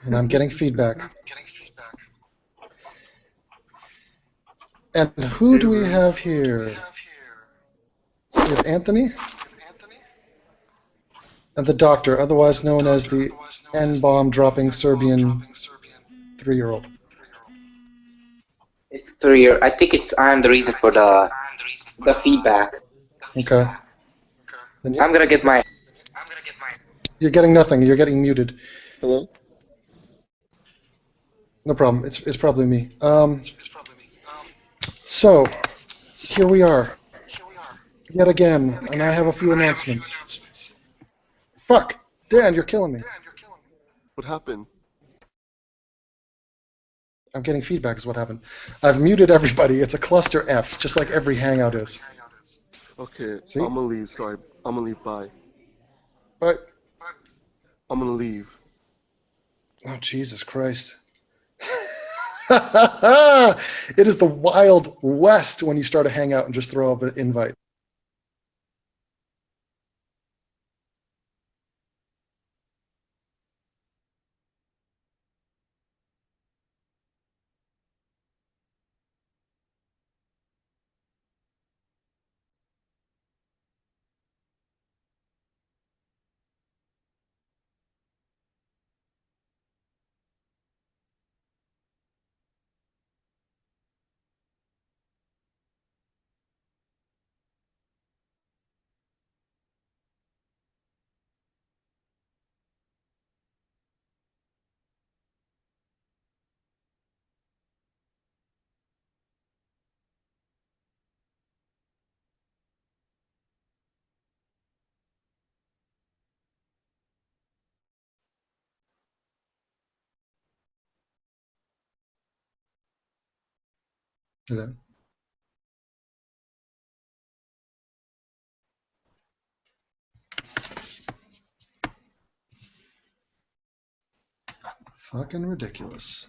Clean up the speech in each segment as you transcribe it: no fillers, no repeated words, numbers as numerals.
And I'm getting feedback. And who do we have here? We have Anthony? And the doctor, otherwise known as the N-bomb dropping Serbian 3-year-old. It's 3 year. I think I'm the reason for the feedback. Okay. I'm gonna get my. You're getting nothing. You're getting muted. Hello? No problem. It's probably me. So, here we are. Yet again, and I have a few announcements. Fuck! Dan, you're killing me. What happened? I'm getting feedback is what happened. I've muted everybody. It's a cluster F, just like every Hangout is. Okay, See? I'm gonna leave. Sorry, I'm gonna leave. Bye. But, I'm gonna leave. oh, Jesus Christ. It is the Wild West when you start a Hangout and just throw up an invite. Okay. Fucking ridiculous.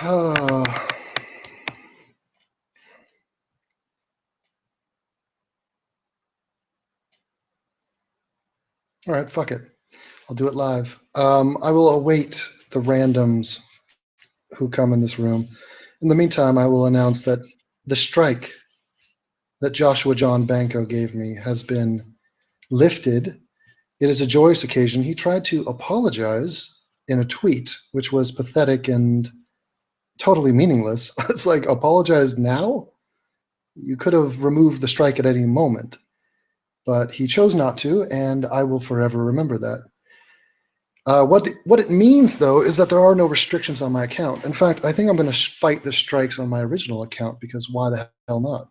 All right, fuck it. I'll do it live. I will await the randoms who come in this room. In the meantime, I will announce that the strike that Joshua John Banco gave me has been lifted. It is a joyous occasion. He tried to apologize in a tweet, which was pathetic and totally meaningless. It's like, apologize now? You could have removed the strike at any moment. But he chose not to, and I will forever remember that. What it means, though, is that there are no restrictions on my account. In fact, I think I'm going to fight the strikes on my original account, because why the hell not?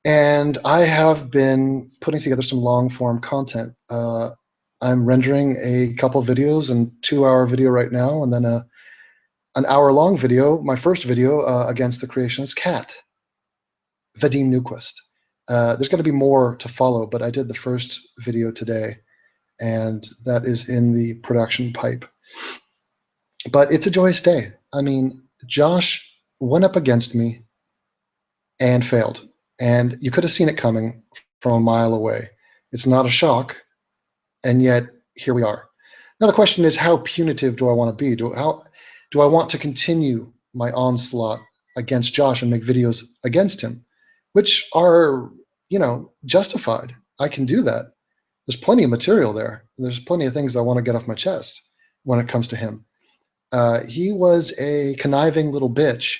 And I have been putting together some long-form content. I'm rendering a couple videos, and 2-hour video right now, and then an hour-long video, my first video, against the creationist cat, Vadim Newquist. There's going to be more to follow, but I did the first video today. and that is in the production pipe. But it's a joyous day. I mean, Josh went up against me and failed, and you could have seen it coming from a mile away. It's not a shock, and yet here we are. Now the question is, how punitive do I want to be? Do I want to continue my onslaught against Josh and make videos against him, which are, justified? I can do that. There's plenty of material there. There's plenty of things I want to get off my chest when it comes to him. He was a conniving little bitch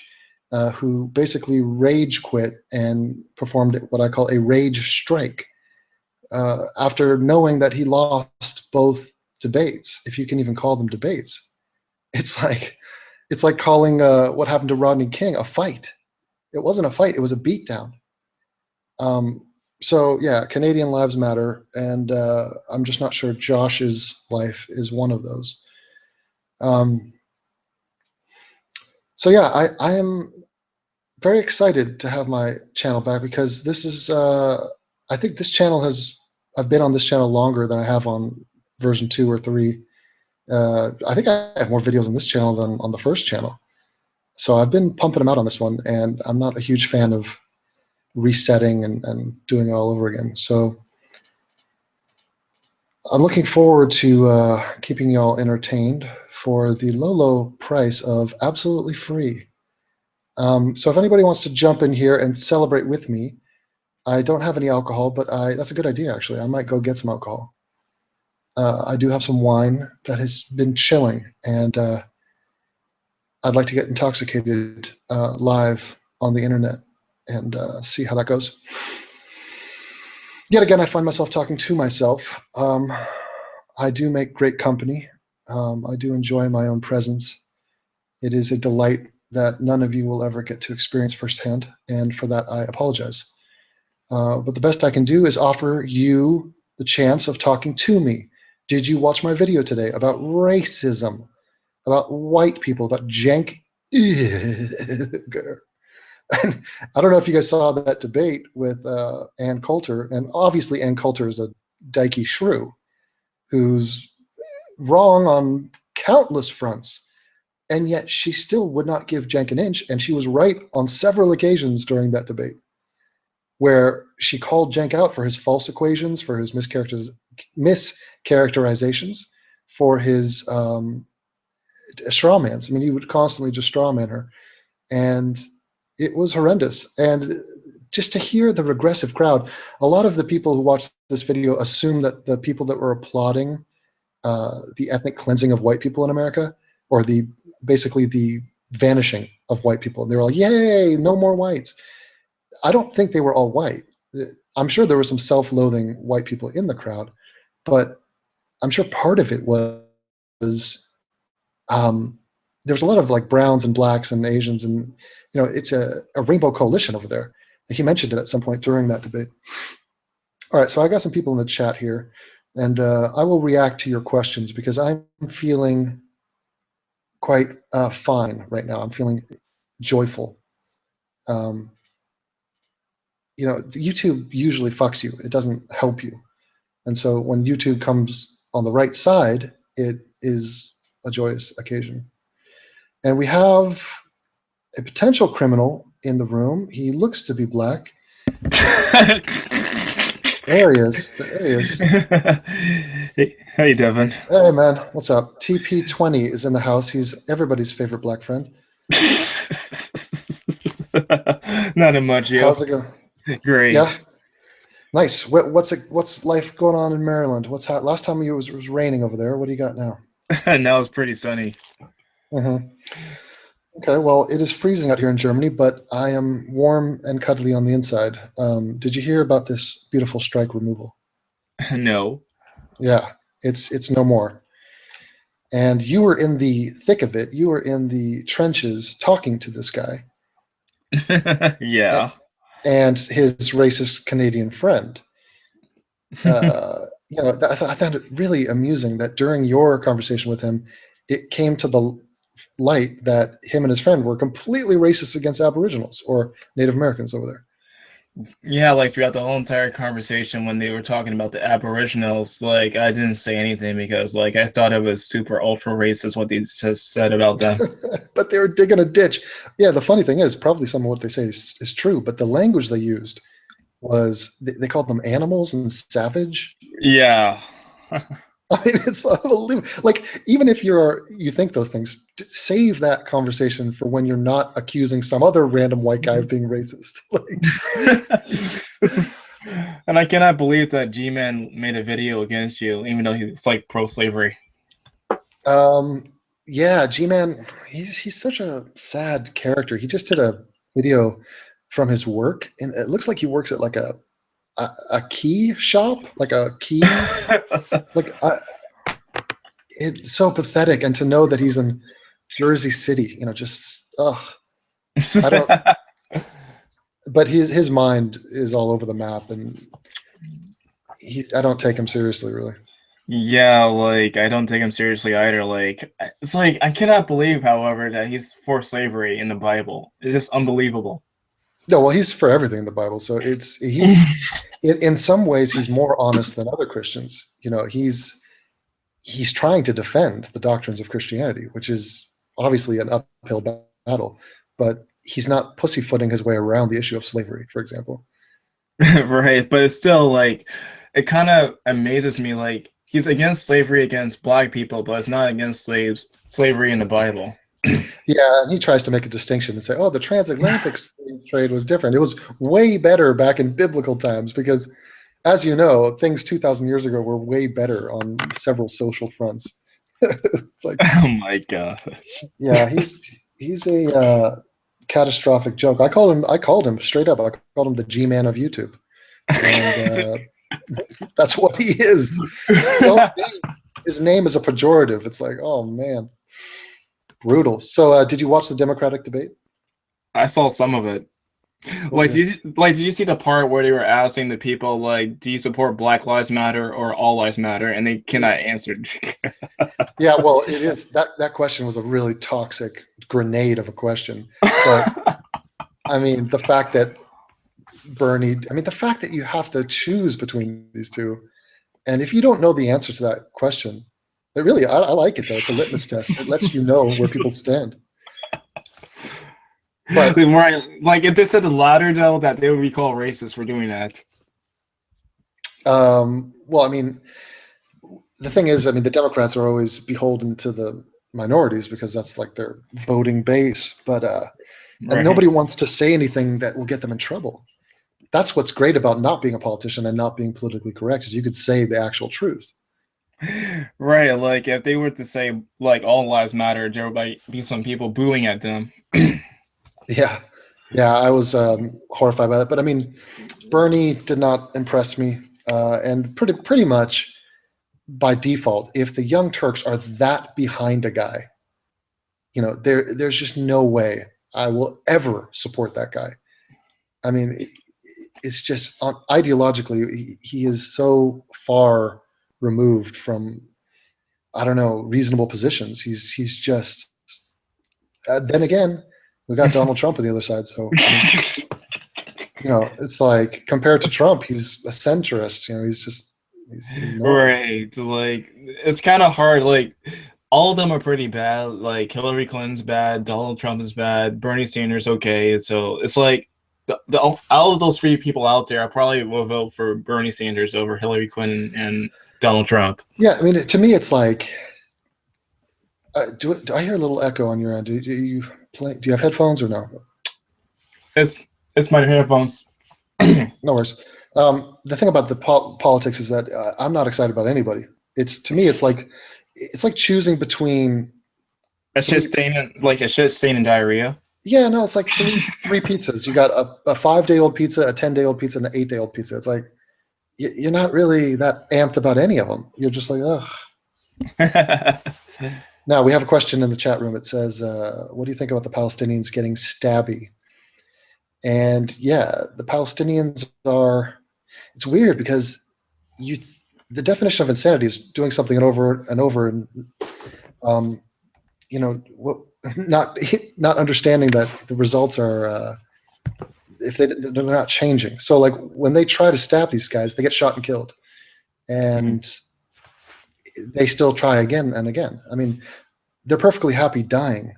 who basically rage quit and performed what I call a rage strike after knowing that he lost both debates, if you can even call them debates. It's like calling what happened to Rodney King a fight. It wasn't a fight. It was a beatdown. So yeah, Canadian lives matter, and I'm just not sure Josh's life is one of those. So yeah, I am very excited to have my channel back, because this is I think this channel I've been on this channel longer than I have on version 2 or 3. I think I have more videos on this channel than on the first channel. So I've been pumping them out on this one, and I'm not a huge fan of resetting and doing it all over again. So I'm looking forward to keeping y'all entertained for the low price of absolutely free. So if anybody wants to jump in here and celebrate with me, I don't have any alcohol, but that's a good idea, actually. I might go get some alcohol. I do have some wine that has been chilling, and I'd like to get intoxicated live on the internet and see how that goes. Yet again, I find myself talking to myself. I do make great company. I do enjoy my own presence. It is a delight that none of you will ever get to experience firsthand, and for that I apologize. But the best I can do is offer you the chance of talking to me. Did you watch my video today about racism, about white people, about jank? And I don't know if you guys saw that debate with Ann Coulter, and obviously Ann Coulter is a dykey shrew who's wrong on countless fronts, and yet she still would not give Jank an inch, and she was right on several occasions during that debate, where she called Jank out for his false equations, for his mischaracterizations, for his strawmans. I mean, he would constantly just strawman her, and it was horrendous. And just to hear the regressive crowd, a lot of the people who watched this video assume that the people that were applauding the ethnic cleansing of white people in America, or basically the vanishing of white people, they were like, yay, no more whites. I don't think they were all white. I'm sure there were some self-loathing white people in the crowd, but I'm sure part of it was there was a lot of like browns and blacks and Asians, and it's a rainbow coalition over there. He mentioned it at some point during that debate. All right, so I got some people in the chat here, and I will react to your questions because I'm feeling quite fine right now. I'm feeling joyful. YouTube usually fucks you. It doesn't help you. And so when YouTube comes on the right side, it is a joyous occasion. And we have a potential criminal in the room. He looks to be black. There he is. There he is. Hey, Devin. Hey, man. What's up? TP20 is in the house. He's everybody's favorite black friend. Not much, yo. How's it going? Great. Yeah. Nice. What's life going on in Maryland? Last time it was raining over there. What do you got now? Now it's pretty sunny. Mm-hmm. Okay, well, it is freezing out here in Germany, but I am warm and cuddly on the inside. Did you hear about this beautiful strike removal? No. Yeah, it's no more. And you were in the thick of it. You were in the trenches talking to this guy. Yeah. And his racist Canadian friend. I found it really amusing that during your conversation with him, it came to the light that him and his friend were completely racist against Aboriginals or Native Americans over there. Yeah, like throughout the whole entire conversation when they were talking about the Aboriginals, like I didn't say anything because like I thought it was super ultra racist what they just said about them. But they were digging a ditch. Yeah, the funny thing is, probably some of what they say is true, but the language they used was they called them animals and savage. Yeah. I mean, it's unbelievable. Like, even if you think those things, save that conversation for when you're not accusing some other random white guy of being racist. And I cannot believe that G-Man made a video against you, even though he's like pro-slavery. Yeah, G-Man, he's such a sad character. He just did a video from his work, and it looks like he works at like a key shop, like a key, like it's so pathetic. And to know that he's in Jersey City, just I don't. But his mind is all over the map, and I don't take him seriously, really. Yeah, like I don't take him seriously either. Like it's like I cannot believe, however, that he's for slavery in the Bible. It's just unbelievable. No, well, he's for everything in the Bible, so in some ways he's more honest than other Christians. He's trying to defend the doctrines of Christianity, which is obviously an uphill battle, but he's not pussyfooting his way around the issue of slavery, for example. Right, but it's still like it kind of amazes me. Like he's against slavery against black people, but it's not against slavery in the Bible. Yeah, and he tries to make a distinction and say, "Oh, the transatlantic slave trade was different. It was way better back in biblical times because, as you know, things 2,000 years ago were way better on several social fronts." It's like, Oh my god. yeah, he's a catastrophic joke. I called him straight up. I called him the G-Man of YouTube, and that's what he is. His name is a pejorative. It's like, oh man, brutal. So, did you watch the Democratic debate? I saw some of it. Like, did you see the part where they were asking the people, like, do you support Black Lives Matter or All Lives Matter? And they cannot answer. Yeah, well, it is that question was a really toxic grenade of a question. But I mean, the fact that you have to choose between these two, and if you don't know the answer to that question, I like it though. It's a litmus test. It lets you know where people stand. But Right, like if they said the latter, though, that they would be called racist for doing that. well, I mean, the thing is, the Democrats are always beholden to the minorities because that's like their voting base. But and Right. nobody wants to say anything that will get them in trouble. That's what's great about not being a politician and not being politically correct is you could say the actual truth. Right, like if they were to say like all lives matter, there would be some people booing at them. Yeah, I was horrified by that. But I mean, Bernie did not impress me, and pretty much by default, if the Young Turks are that behind a guy, there's just no way I will ever support that guy. I mean, it's just ideologically, he is so far removed from, I don't know, reasonable positions. He's just. Then again, we got Donald Trump on the other side, so it's like compared to Trump, he's a centrist. He's not. Right, like it's kind of hard. Like all of them are pretty bad. Like Hillary Clinton's bad, Donald Trump is bad, Bernie Sanders okay. So it's like out of those three people out there, I probably will vote for Bernie Sanders over Hillary Clinton and Donald Trump. Yeah, I mean, to me, it's like. Do I hear a little echo on your end? Do you have headphones or no? It's my headphones. No worries. The thing about the politics is that I'm not excited about anybody. To me, it's like choosing between. A shit stain in diarrhea. Yeah, no, it's like three pizzas. You got a 5-day-old pizza, a 10-day-old pizza, and an 8-day-old pizza. It's like you're not really that amped about any of them. You're just like, ugh. Now, we have a question in the chat room. It says, what do you think about the Palestinians getting stabby? And yeah, the Palestinians it's weird because the definition of insanity is doing something over and over and, not understanding that the results are if they're not changing. So like when they try to stab these guys, they get shot and killed, and they still try again and again. I mean, they're perfectly happy dying.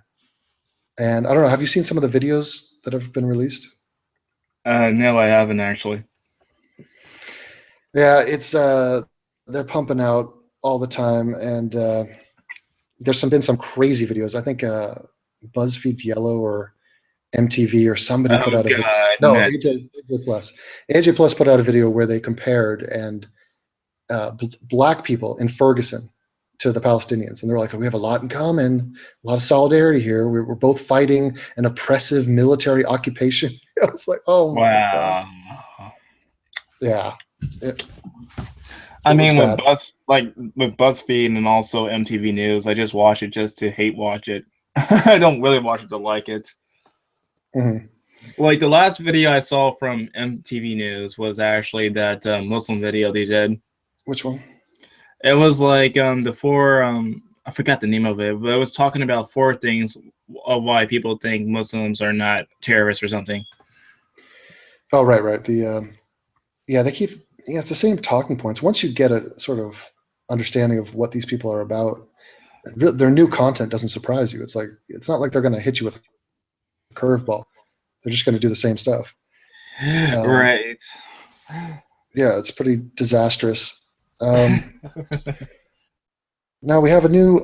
And I don't know. Have you seen some of the videos that have been released? No, I haven't actually. Yeah, it's they're pumping out all the time, and there's been some crazy videos. I think BuzzFeed Yellow or MTV or somebody put Oh out a video. God, No, no. AJ Plus. AJ Plus put out a video where they compared and black people in Ferguson to the Palestinians, and they're like, we have a lot in common, a lot of solidarity here. We're both fighting an oppressive military occupation. I was like, oh my god, Wow. yeah. I mean, was with BuzzFeed and also MTV News, I just watch it just to hate watch it. I don't really watch it to like it. Mm-hmm. Like the last video I saw from MTV News was actually that Muslim video they did. Which one? It was like the four. I forgot the name of it, but it was talking about 4 things of why people think Muslims are not terrorists or something. Oh, right. Yeah, they keep. Yeah, it's the same talking points. Once you get a sort of understanding of what these people are about, their new content doesn't surprise you. It's like it's not like they're going to hit you with a curveball. They're just going to do the same stuff. Right. Yeah, it's pretty disastrous. Now we have a new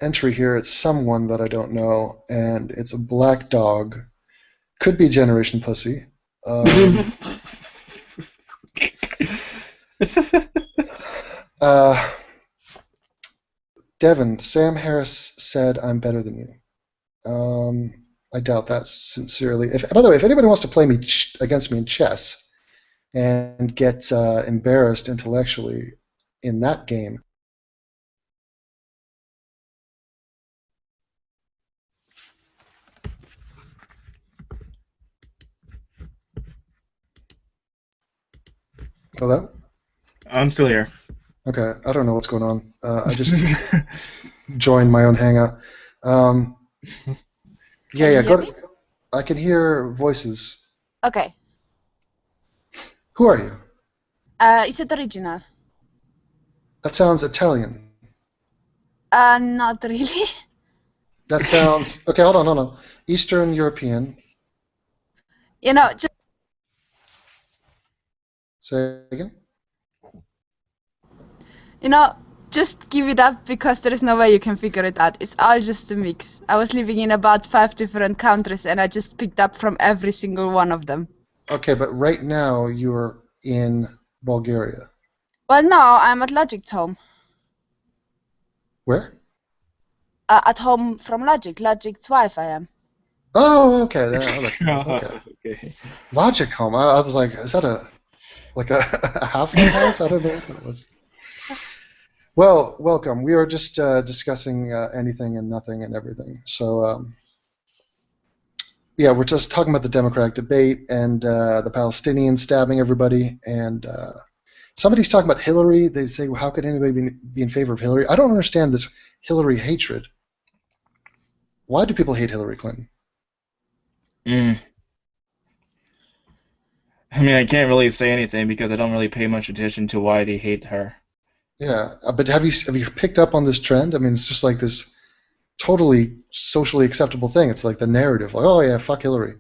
entry here. It's someone that I don't know, and it's a black dog. Could be Generation Pussy. Devin, Sam Harris said, "I'm better than you." I doubt that sincerely. By the way, if anybody wants to play me against me in chess and get embarrassed intellectually in that game, hello? I'm still here. Okay, I don't know what's going on. I just joined my own hangout. Yeah. I can hear voices. Okay. Who are you? Is it original? That sounds Italian. Not really. That sounds okay. Hold on. Eastern European. Just Say again. just give it up because there is no way you can figure it out. It's all just a mix. I was living in about 5 different countries, and I just picked up from every single one of them. Okay, but right now you're in Bulgaria. Well, no, I'm at Logic's home. Where? At home from Logic's wife I am. Oh, okay. Okay. Okay. Logic home. I was like, is that a halfway house? I don't know what it was. Well, welcome. We are just discussing anything and nothing and everything. So, yeah, we're just talking about the Democratic debate and the Palestinians stabbing everybody. And somebody's talking about Hillary. They say, well, how could anybody be in favor of Hillary? I don't understand this Hillary hatred. Why do people hate Hillary Clinton? I mean, I can't really say anything because I don't really pay much attention to why they hate her. Yeah, but have you picked up on this trend? I mean, it's just like this totally socially acceptable thing. It's like the narrative, like, oh yeah, fuck Hillary.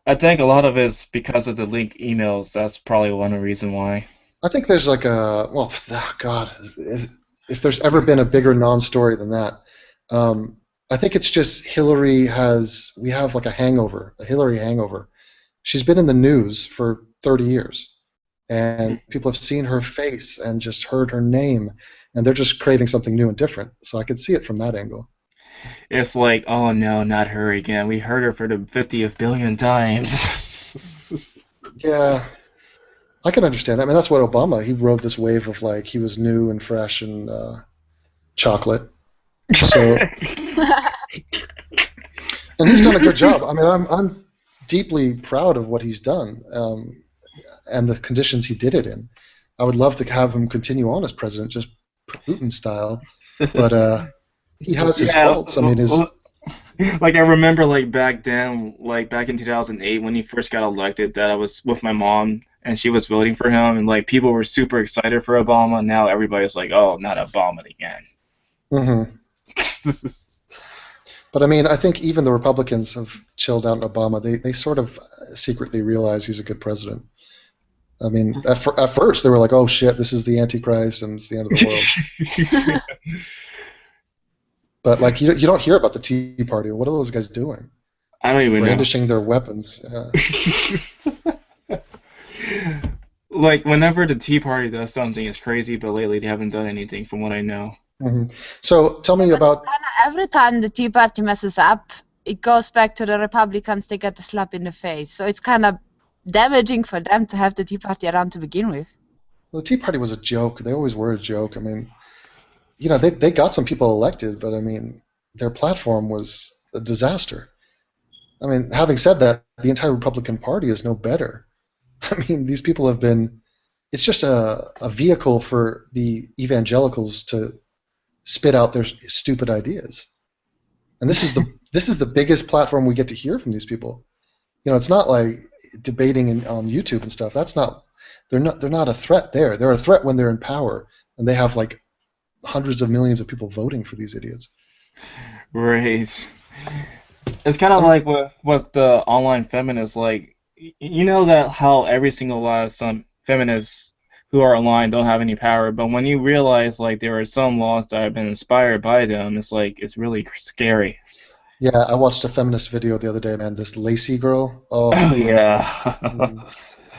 I think a lot of it's because of the leaked emails. That's probably one reason why. I think there's like God, if there's ever been a bigger non-story than that, I think it's just we have like a Hillary hangover. She's been in the news for 30 years. And people have seen her face and just heard her name, and they're just craving something new and different. So I could see it from that angle. It's like, oh no, not her again. We heard her for the 50th billion times. Yeah, I can understand that. I mean, that's what he rode this wave of like he was new and fresh and chocolate. So, and he's done a good job. I mean, I'm deeply proud of what he's done. And the conditions he did it in. I would love to have him continue on as president, just Putin style. But he has his faults. I mean, Like I remember like back then, like back in 2008 when he first got elected, that I was with my mom and she was voting for him, and like people were super excited for Obama. Now everybody's like, oh, not Obama again. Mm-hmm. But I mean, I think even the Republicans have chilled out on Obama. They sort of secretly realize he's a good president. I mean, at first they were like, "Oh shit, this is the Antichrist and it's the end of the world." But like, you don't hear about the Tea Party. What are those guys doing? I don't even Brandishing their weapons. Yeah. Like whenever the Tea Party does something, it's crazy. But lately they haven't done anything, from what I know. Mm-hmm. So tell me about. Every time the Tea Party messes up, it goes back to the Republicans. They get a slap in the face. So it's kind of damaging for them to have the Tea Party around to begin with. Well, the Tea Party was a joke. They always were a joke. I mean, you know, they got some people elected, but I mean, their platform was a disaster. I mean, having said that, the entire Republican Party is no better. I mean, these people have been. It's just a vehicle for the evangelicals to spit out their stupid ideas, and this is the biggest platform we get to hear from these people. You know, it's not like debating on YouTube and stuff. That's not. They're not a threat there. They're a threat when they're in power and they have like hundreds of millions of people voting for these idiots. Right. It's kind of like what the online feminists like. You know that how every single last some feminists who are online don't have any power, but when you realize like there are some laws that have been inspired by them, it's like it's really scary. Yeah, I watched a feminist video the other day, man. This Lacey girl. Oh yeah.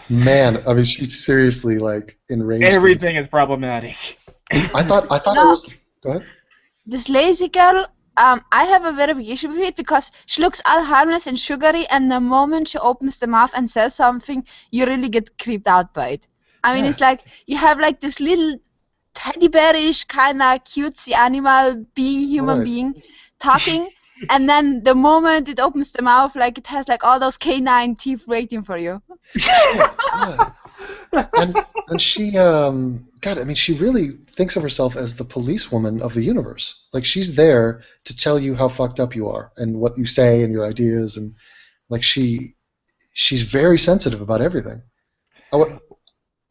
Man, I mean, she seriously like enraged me. Everything is problematic. I thought it was. Go ahead. This lazy girl, I have a very big issue with it because she looks all harmless and sugary, and the moment she opens the mouth and says something, you really get creeped out by it. I mean, It's like you have like this little teddy bearish kind of cutesy animal being, human being, talking, and then the moment it opens the mouth, like it has like all those canine teeth waiting for you. Yeah. And she, God, I mean, she really thinks of herself as the policewoman of the universe. Like she's there to tell you how fucked up you are and what you say and your ideas, and like she's very sensitive about everything.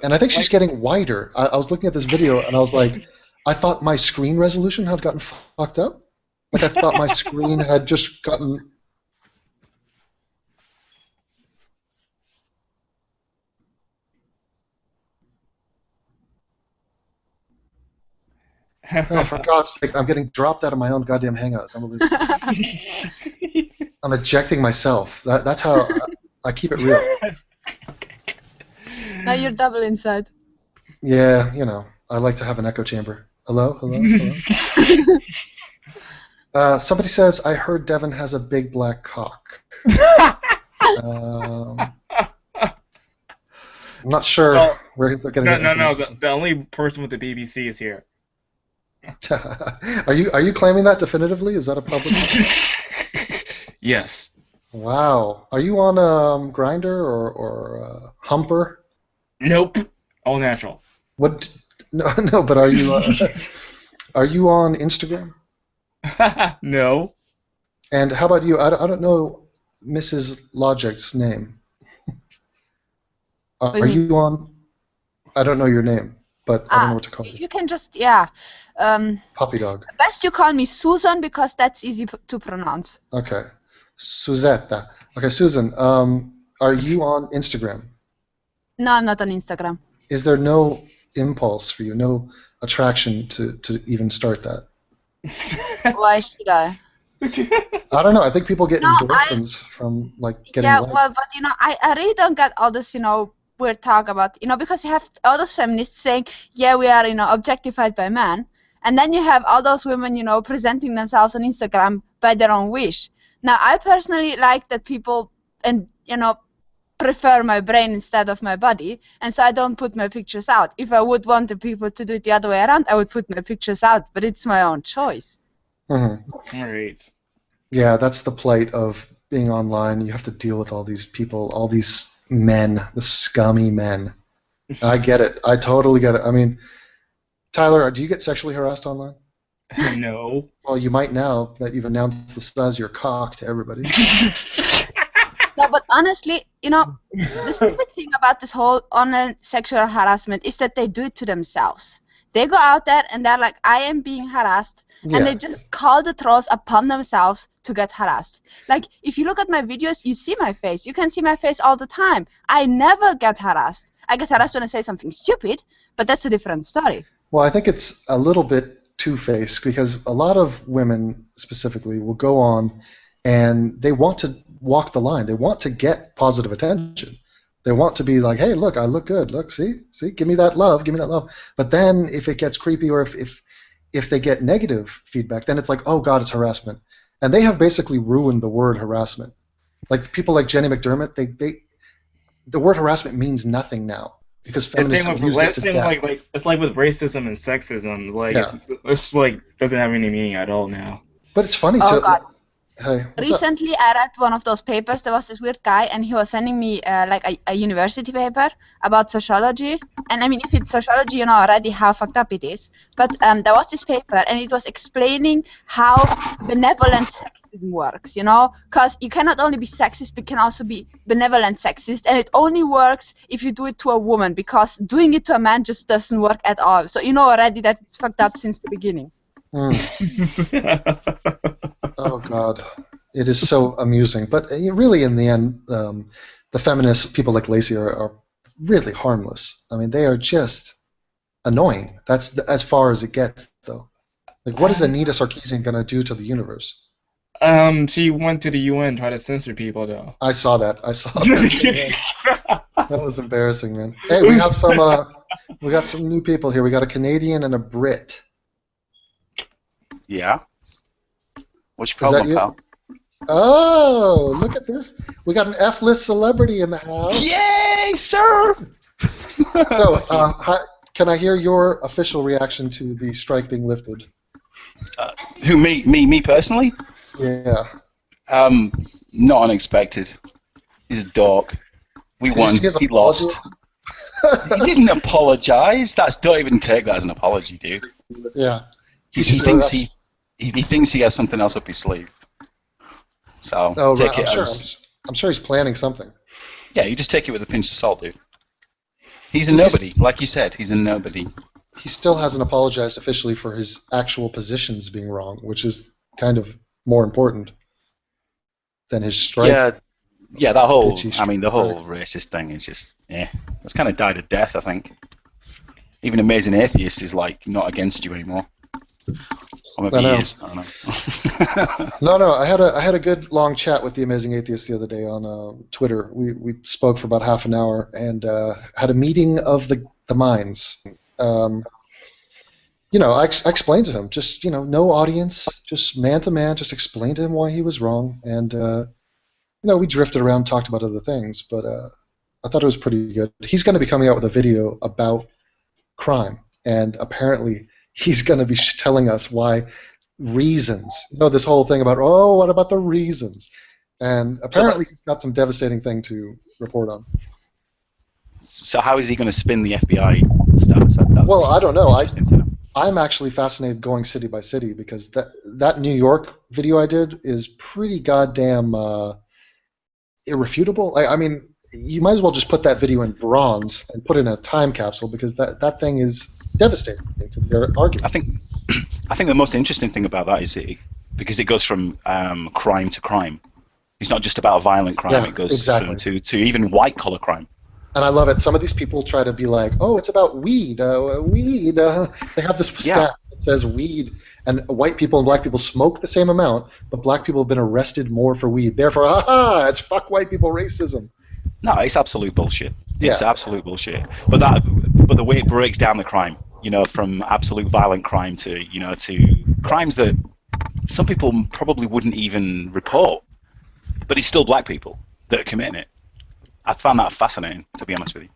And I think she's getting whiter. I was looking at this video and I was like, I thought my screen resolution had gotten fucked up. Like I thought my screen had just gotten. Oh, for God's sake, I'm getting dropped out of my own goddamn Hangouts. I'm ejecting myself. That's how I keep it real. Now you're double inside. Yeah, you know, I like to have an echo chamber. Hello? Somebody says, I heard Devin has a big black cock. I'm not sure where they're getting that information. The only person with the BBC is here. Are you claiming that definitively? Is that a public? Yes. Wow. Are you on Grindr or Humper? Nope. All natural. What? No. But are you on Instagram? No. And how about you? I don't know Mrs. Logic's name. Are you on? I don't know your name, but I don't know what to call you. You can just, Puppy dog. Best you call me Susan because that's easy to pronounce. Okay. Suzetta. Okay, Susan, are you on Instagram? No, I'm not on Instagram. Is there no impulse for you, no attraction to even start that? Why should I? I don't know. I think people get endorphins from like getting likes. Well, but I really don't get all this, weird talk about, because you have all those feminists saying, yeah, we are, objectified by men, and then you have all those women, presenting themselves on Instagram by their own wish. Now, I personally like that people, prefer my brain instead of my body, and so I don't put my pictures out. If I would want the people to do it the other way around, I would put my pictures out, but it's my own choice. Mm-hmm. All right. Yeah, that's the plight of being online. You have to deal with all these people, all these men, the scummy men. I get it. I totally get it. I mean, Tyler, do you get sexually harassed online? No. Well, you might now that you've announced the size of your cock to everybody. No, but honestly, the stupid thing about this whole online sexual harassment is that they do it to themselves. They go out there and they're like, I am being harassed, and they just call the trolls upon themselves to get harassed. Like, if you look at my videos, you see my face. You can see my face all the time. I never get harassed. I get harassed when I say something stupid, but that's a different story. Well, I think it's a little bit two-faced because a lot of women specifically will go on and they want to walk the line. They want to get positive attention. They want to be like, hey, look, I look good. Look, see, give me that love, give me that love. But then if it gets creepy or if they get negative feedback, then it's like, oh, God, it's harassment. And they have basically ruined the word harassment. Like people like Jenny McDermott, the word harassment means nothing now because feminists use it to death. It's like with racism and sexism. Like it's like doesn't have any meaning at all now. But it's funny Oh, too. God. Hey, Recently, I read one of those papers. There was this weird guy, and he was sending me like a university paper about sociology. And I mean, if it's sociology, you know already how fucked up it is. But there was this paper, and it was explaining how benevolent sexism works. Because you cannot only be sexist, but you can also be benevolent sexist, and it only works if you do it to a woman. Because doing it to a man just doesn't work at all. So you know already that it's fucked up since the beginning. Oh, God. It is so amusing. But really, in the end, the feminists, people like Lacey, are really harmless. I mean, they are just annoying. That's as far as it gets, though. Like, what is Anita Sarkeesian going to do to the universe? She went to the UN, tried to censor people, though. I saw that. That was embarrassing, man. Hey, we have we got some new people here. We got a Canadian and a Brit. Yeah. What's your problem, pal? Oh, look at this. We got an F-list celebrity in the house. Yay, sir! So, can I hear your official reaction to the strike being lifted? Who, me personally? Yeah. Not unexpected. He's a dork. We won. He lost. He didn't apologize. Don't even take that as an apology, dude. Yeah. He thinks he has something else up his sleeve. So take it as. I'm sure he's planning something. Yeah, you just take it with a pinch of salt, dude. He's a nobody, like you said. He's a nobody. He still hasn't apologized officially for his actual positions being wrong, which is kind of more important than his strike. Yeah. That whole, the whole racist thing is just, it's kind of died a death, I think. Even Amazing Atheist is like not against you anymore. Or maybe he is. I don't know. No. I had a good long chat with the Amazing Atheist the other day on Twitter. We spoke for about half an hour and had a meeting of the minds. I explained to him, just no audience, just man to man, just explained to him why he was wrong, and we drifted around, talked about other things, but I thought it was pretty good. He's going to be coming out with a video about crime, and apparently he's going to be telling us why reasons. This whole thing about, what about the reasons? And apparently he's got some devastating thing to report on. So how is he going to spin the FBI stuff? Well, I don't know. I'm actually fascinated going city by city because that New York video I did is pretty goddamn irrefutable. I mean, you might as well just put that video in bronze and put it in a time capsule because that thing is devastating to their argument. I think the most interesting thing about that is because it goes from crime to crime. It's not just about violent crime. Yeah, it goes to even white collar crime. And I love it. Some of these people try to be like, it's about weed. Weed. They have this stat that says weed, and white people and black people smoke the same amount, but black people have been arrested more for weed. Therefore, it's fuck white people racism. No, it's absolute bullshit. It's absolute bullshit. But the way it breaks down the crime, from absolute violent crime to crimes that some people probably wouldn't even report, but it's still black people that are committing it. I found that fascinating, to be honest with you.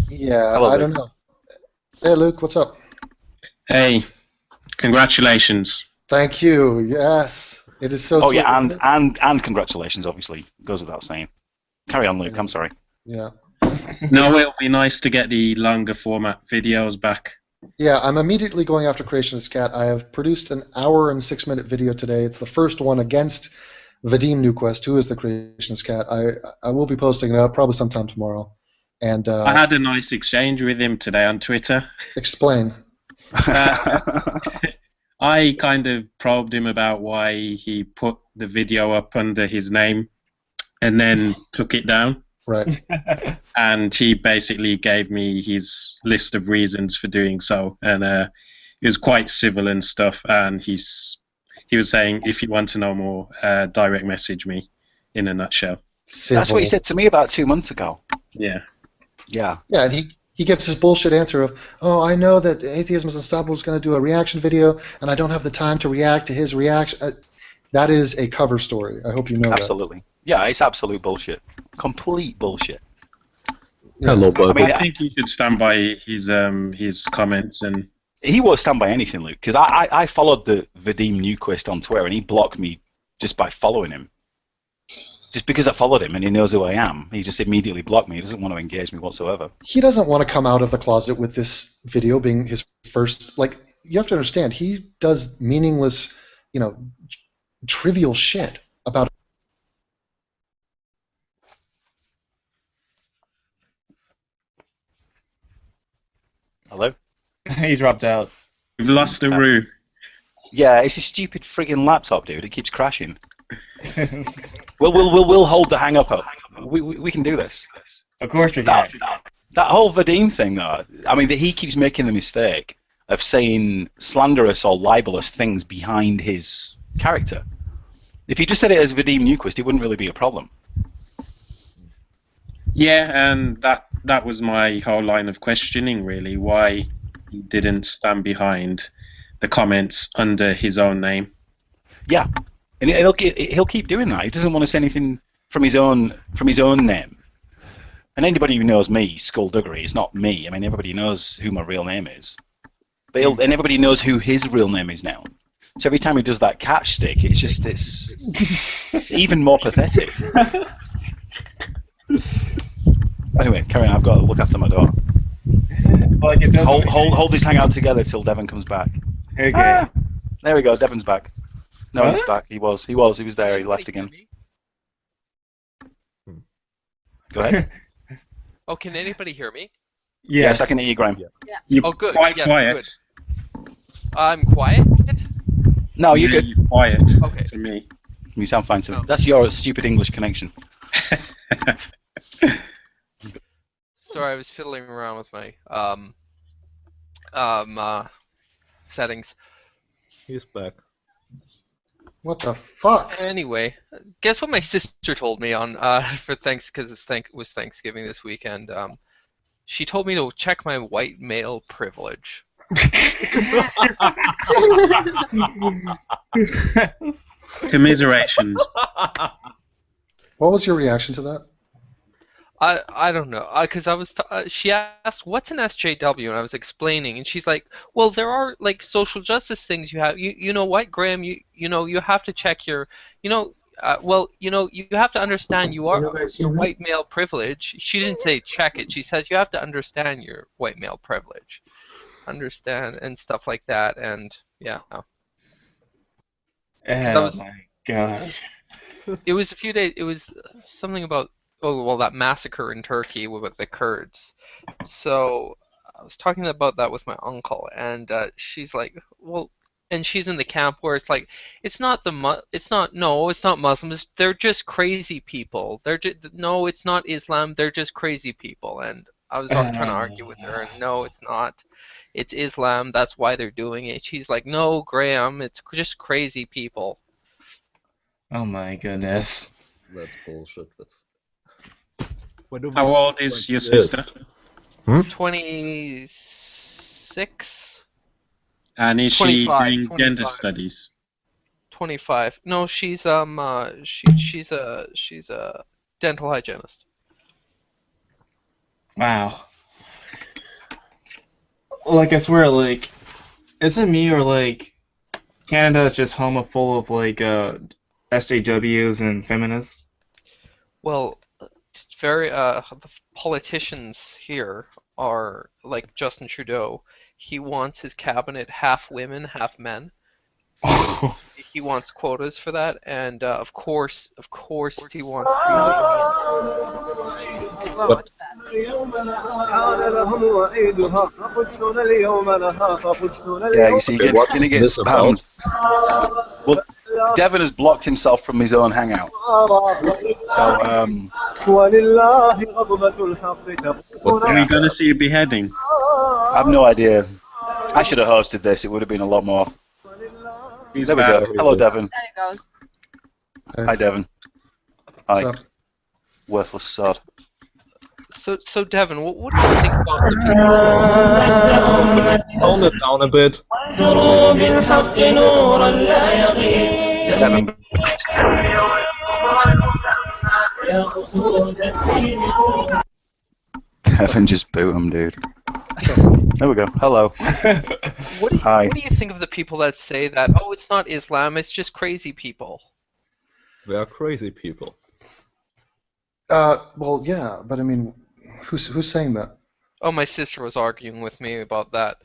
Yeah, Hello, I don't know. Hey, Luke, what's up? Hey, congratulations. Thank you. Yes, it is so. Sweet, and congratulations. Obviously, goes without saying. Carry on, Luke. I'm sorry. Yeah. No, it'll be nice to get the longer format videos back. Yeah, I'm immediately going after Creationist Cat. I have produced an hour and 6-minute video today. It's the first one against Vadim Newquist, who is the Creationist Cat. I will be posting it up probably sometime tomorrow. And I had a nice exchange with him today on Twitter. explain. I kind of probed him about why he put the video up under his name and then took it down. Right. And he basically gave me his list of reasons for doing so. And he was quite civil and stuff. And he was saying, if you want to know more, direct message me, in a nutshell. That's what he said to me about 2 months ago. Yeah. Yeah. Yeah, and he gives his bullshit answer of, oh, I know that Atheism-is-Unstoppable is going to do a reaction video, and I don't have the time to react to his reaction. That is a cover story. I hope you know Absolutely. Yeah, it's absolute bullshit. Complete bullshit. Hello, Bob. I think he should stand by his comments. And he won't stand by anything, Luke, because I followed the Vadim Newquist on Twitter, and he blocked me just by following him. Just because I followed him and he knows who I am, he just immediately blocked me. He doesn't want to engage me whatsoever. He doesn't want to come out of the closet with this video being his first. Like, you have to understand, he does meaningless, trivial shit about. Hello? He dropped out. we've lost the room. Yeah, it's a stupid friggin' laptop, dude. It keeps crashing. We'll hold the hang up. We can do this. Of course we can. That whole Vadim thing, though. I mean, he keeps making the mistake of saying slanderous or libelous things behind his character. If he just said it as Vadim Newquist, it wouldn't really be a problem. Yeah, and that was my whole line of questioning, really. Why he didn't stand behind the comments under his own name. Yeah, and he'll keep doing that. He doesn't want to say anything from his own name. And anybody who knows me, skullduggery, it's not me. I mean, everybody knows who my real name is. But and everybody knows who his real name is now. So every time he does that catch stick, it's even more pathetic. Anyway, carry on. I've got to look after my dog. Like it Hold this hangout together till Devon comes back. Okay. Ah, there we go. Devon's back. No, What? he's back. He was there. He left again. Go ahead. Oh, can anybody hear me? Yes, I can hear you, Graham. You're Oh, good. quite Yeah, quiet. good. I'm quiet? No, you're Yeah, good. You're quiet Okay. to me. You sound fine to me. Oh. That's your stupid English connection. Sorry, I was fiddling around with my settings. He's back. What the fuck? Anyway, guess what my sister told me on for because it was Thanksgiving this weekend. She told me to check my white male privilege. Commiserations. What was your reaction to that? I don't know, because I was she asked what's an SJW, and I was explaining, and she's like, well, there are like social justice things you have. You know what, Graham? You have to check your you have to understand your white male privilege. She didn't say check it. She says you have to understand your white male privilege, understand and stuff like that, and yeah. Oh was- my gosh. It was a few days. It was something about that massacre in Turkey with the Kurds. So I was talking about that with my uncle, and she's like, well, and she's in the camp where it's like, it's not Muslims. They're just crazy people. No, it's not Islam. They're just crazy people. And I was trying to argue with her, and no, it's not. It's Islam. That's why they're doing it. She's like, no, Graham, it's just crazy people. Oh my goodness. That's bullshit. That's... How old is your sister? 26. And is she 25, doing gender 25. studies? 25. No, she's she's a dental hygienist. Wow. Like, I swear, like, is it me or, like, Canada is just home full of, like, SJWs and feminists? Well, it's very the politicians here are like Justin Trudeau. he wants his cabinet half women, half men. He wants quotas for that, and of course, he wants 3 Whoa, what's that? Yeah, you see, Okay, you're what gonna is get this about? spammed. Well, Devon has blocked himself from his own hangout. So, Are we going to see a beheading? I have no idea. I should have hosted this. It would have been a lot more. Who's There we back? go. Hello, Devon. There it goes. Hi, Devon. Hi. What's up? Worthless sod. So Devin, what do you think about the people? Tone it down a bit. Devon. Devon, just boot him, dude. There we go. Hello. Hi. What do you think of the people that say that, oh, it's not Islam, it's just crazy people? They are crazy people. Well, yeah, but I mean, who's saying that? Oh, my sister was arguing with me about that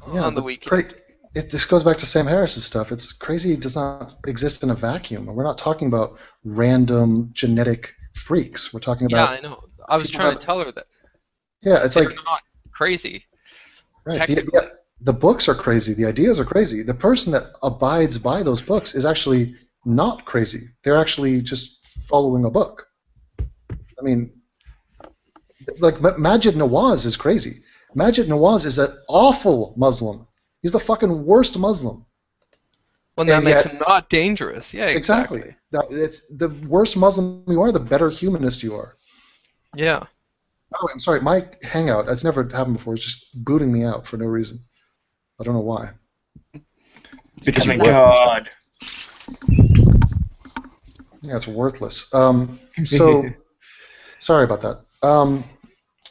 on the but weekend. This goes back to Sam Harris's stuff. It's crazy. It does not exist in a vacuum. We're not talking about random genetic freaks. We're talking Yeah, about. I know. I was trying to tell her that. Yeah, it's They're like not crazy. right. The books are crazy. The ideas are crazy. The person that abides by those books is actually not crazy. They're actually just following a book. I mean, like Majid Nawaz is crazy. Majid Nawaz is an awful Muslim. He's the fucking worst Muslim. Well, that And makes yet- him not dangerous. Yeah, exactly. It's the worse Muslim you are, the better humanist you are. Yeah. Oh, I'm sorry. My Hangout, it's never happened before. It's just booting me out for no reason. I don't know why. Because you're God. Yeah, it's worthless. So, sorry about that.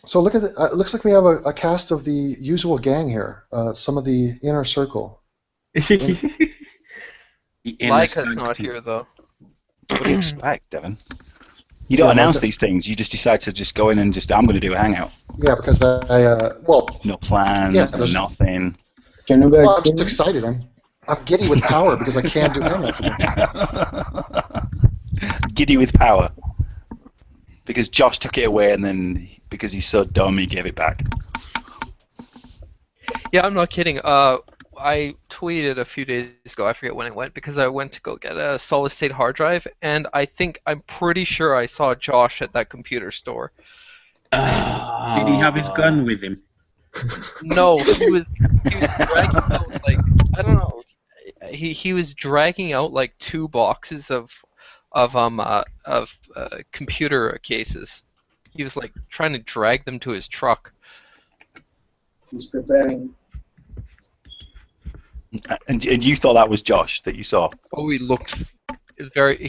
So look at it looks like we have a cast of the usual gang here. Some of the inner circle. Leica's not here, though. What do you expect, Devon? You don't announce these things. You just decide to just go in and just, I'm going to do a hangout. Yeah, because No plans, no nothing. Can you guys well, I'm hear just me? excited. I'm giddy with power because I can't do hangouts again. Giddy with power. Because Josh took it away and then, because he's so dumb, he gave it back. Yeah, I'm not kidding. I tweeted a few days ago, I forget when it went, because I went to go get a solid state hard drive, and I'm pretty sure I saw Josh at that computer store. Did he have his gun with him? No, he was dragging out, like, I don't know. He was dragging out like 2 boxes of computer cases. He was like trying to drag them to his truck. He's preparing. And you thought that was Josh that you saw? Oh, he looked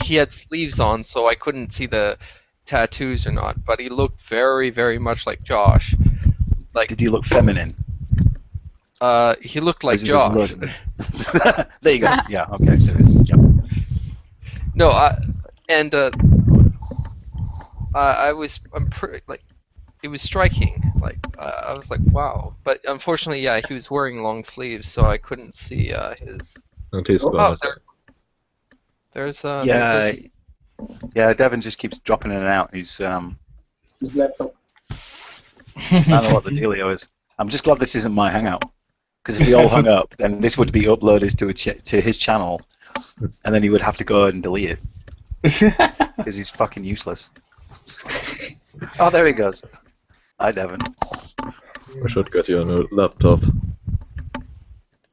he had sleeves on, so I couldn't see the tattoos or not, but he looked very, very much like Josh. Like, did he look feminine? He looked like He was Josh. there you go. Yeah, okay, so yep. No, I'm pretty, like, it was striking. Like, I was like, wow. But unfortunately, yeah, he was wearing long sleeves, so I couldn't see his. And he's Oh, gone. there's Yeah, Devon just keeps dropping in and out. He's His laptop. I don't know what the dealio is. I'm just glad this isn't my hangout. Because if we all hung up, then this would be uploaded to his channel, and then he would have to go and delete it. Because he's fucking useless. Oh, there he goes. Hi, Devon. We should get you a new laptop.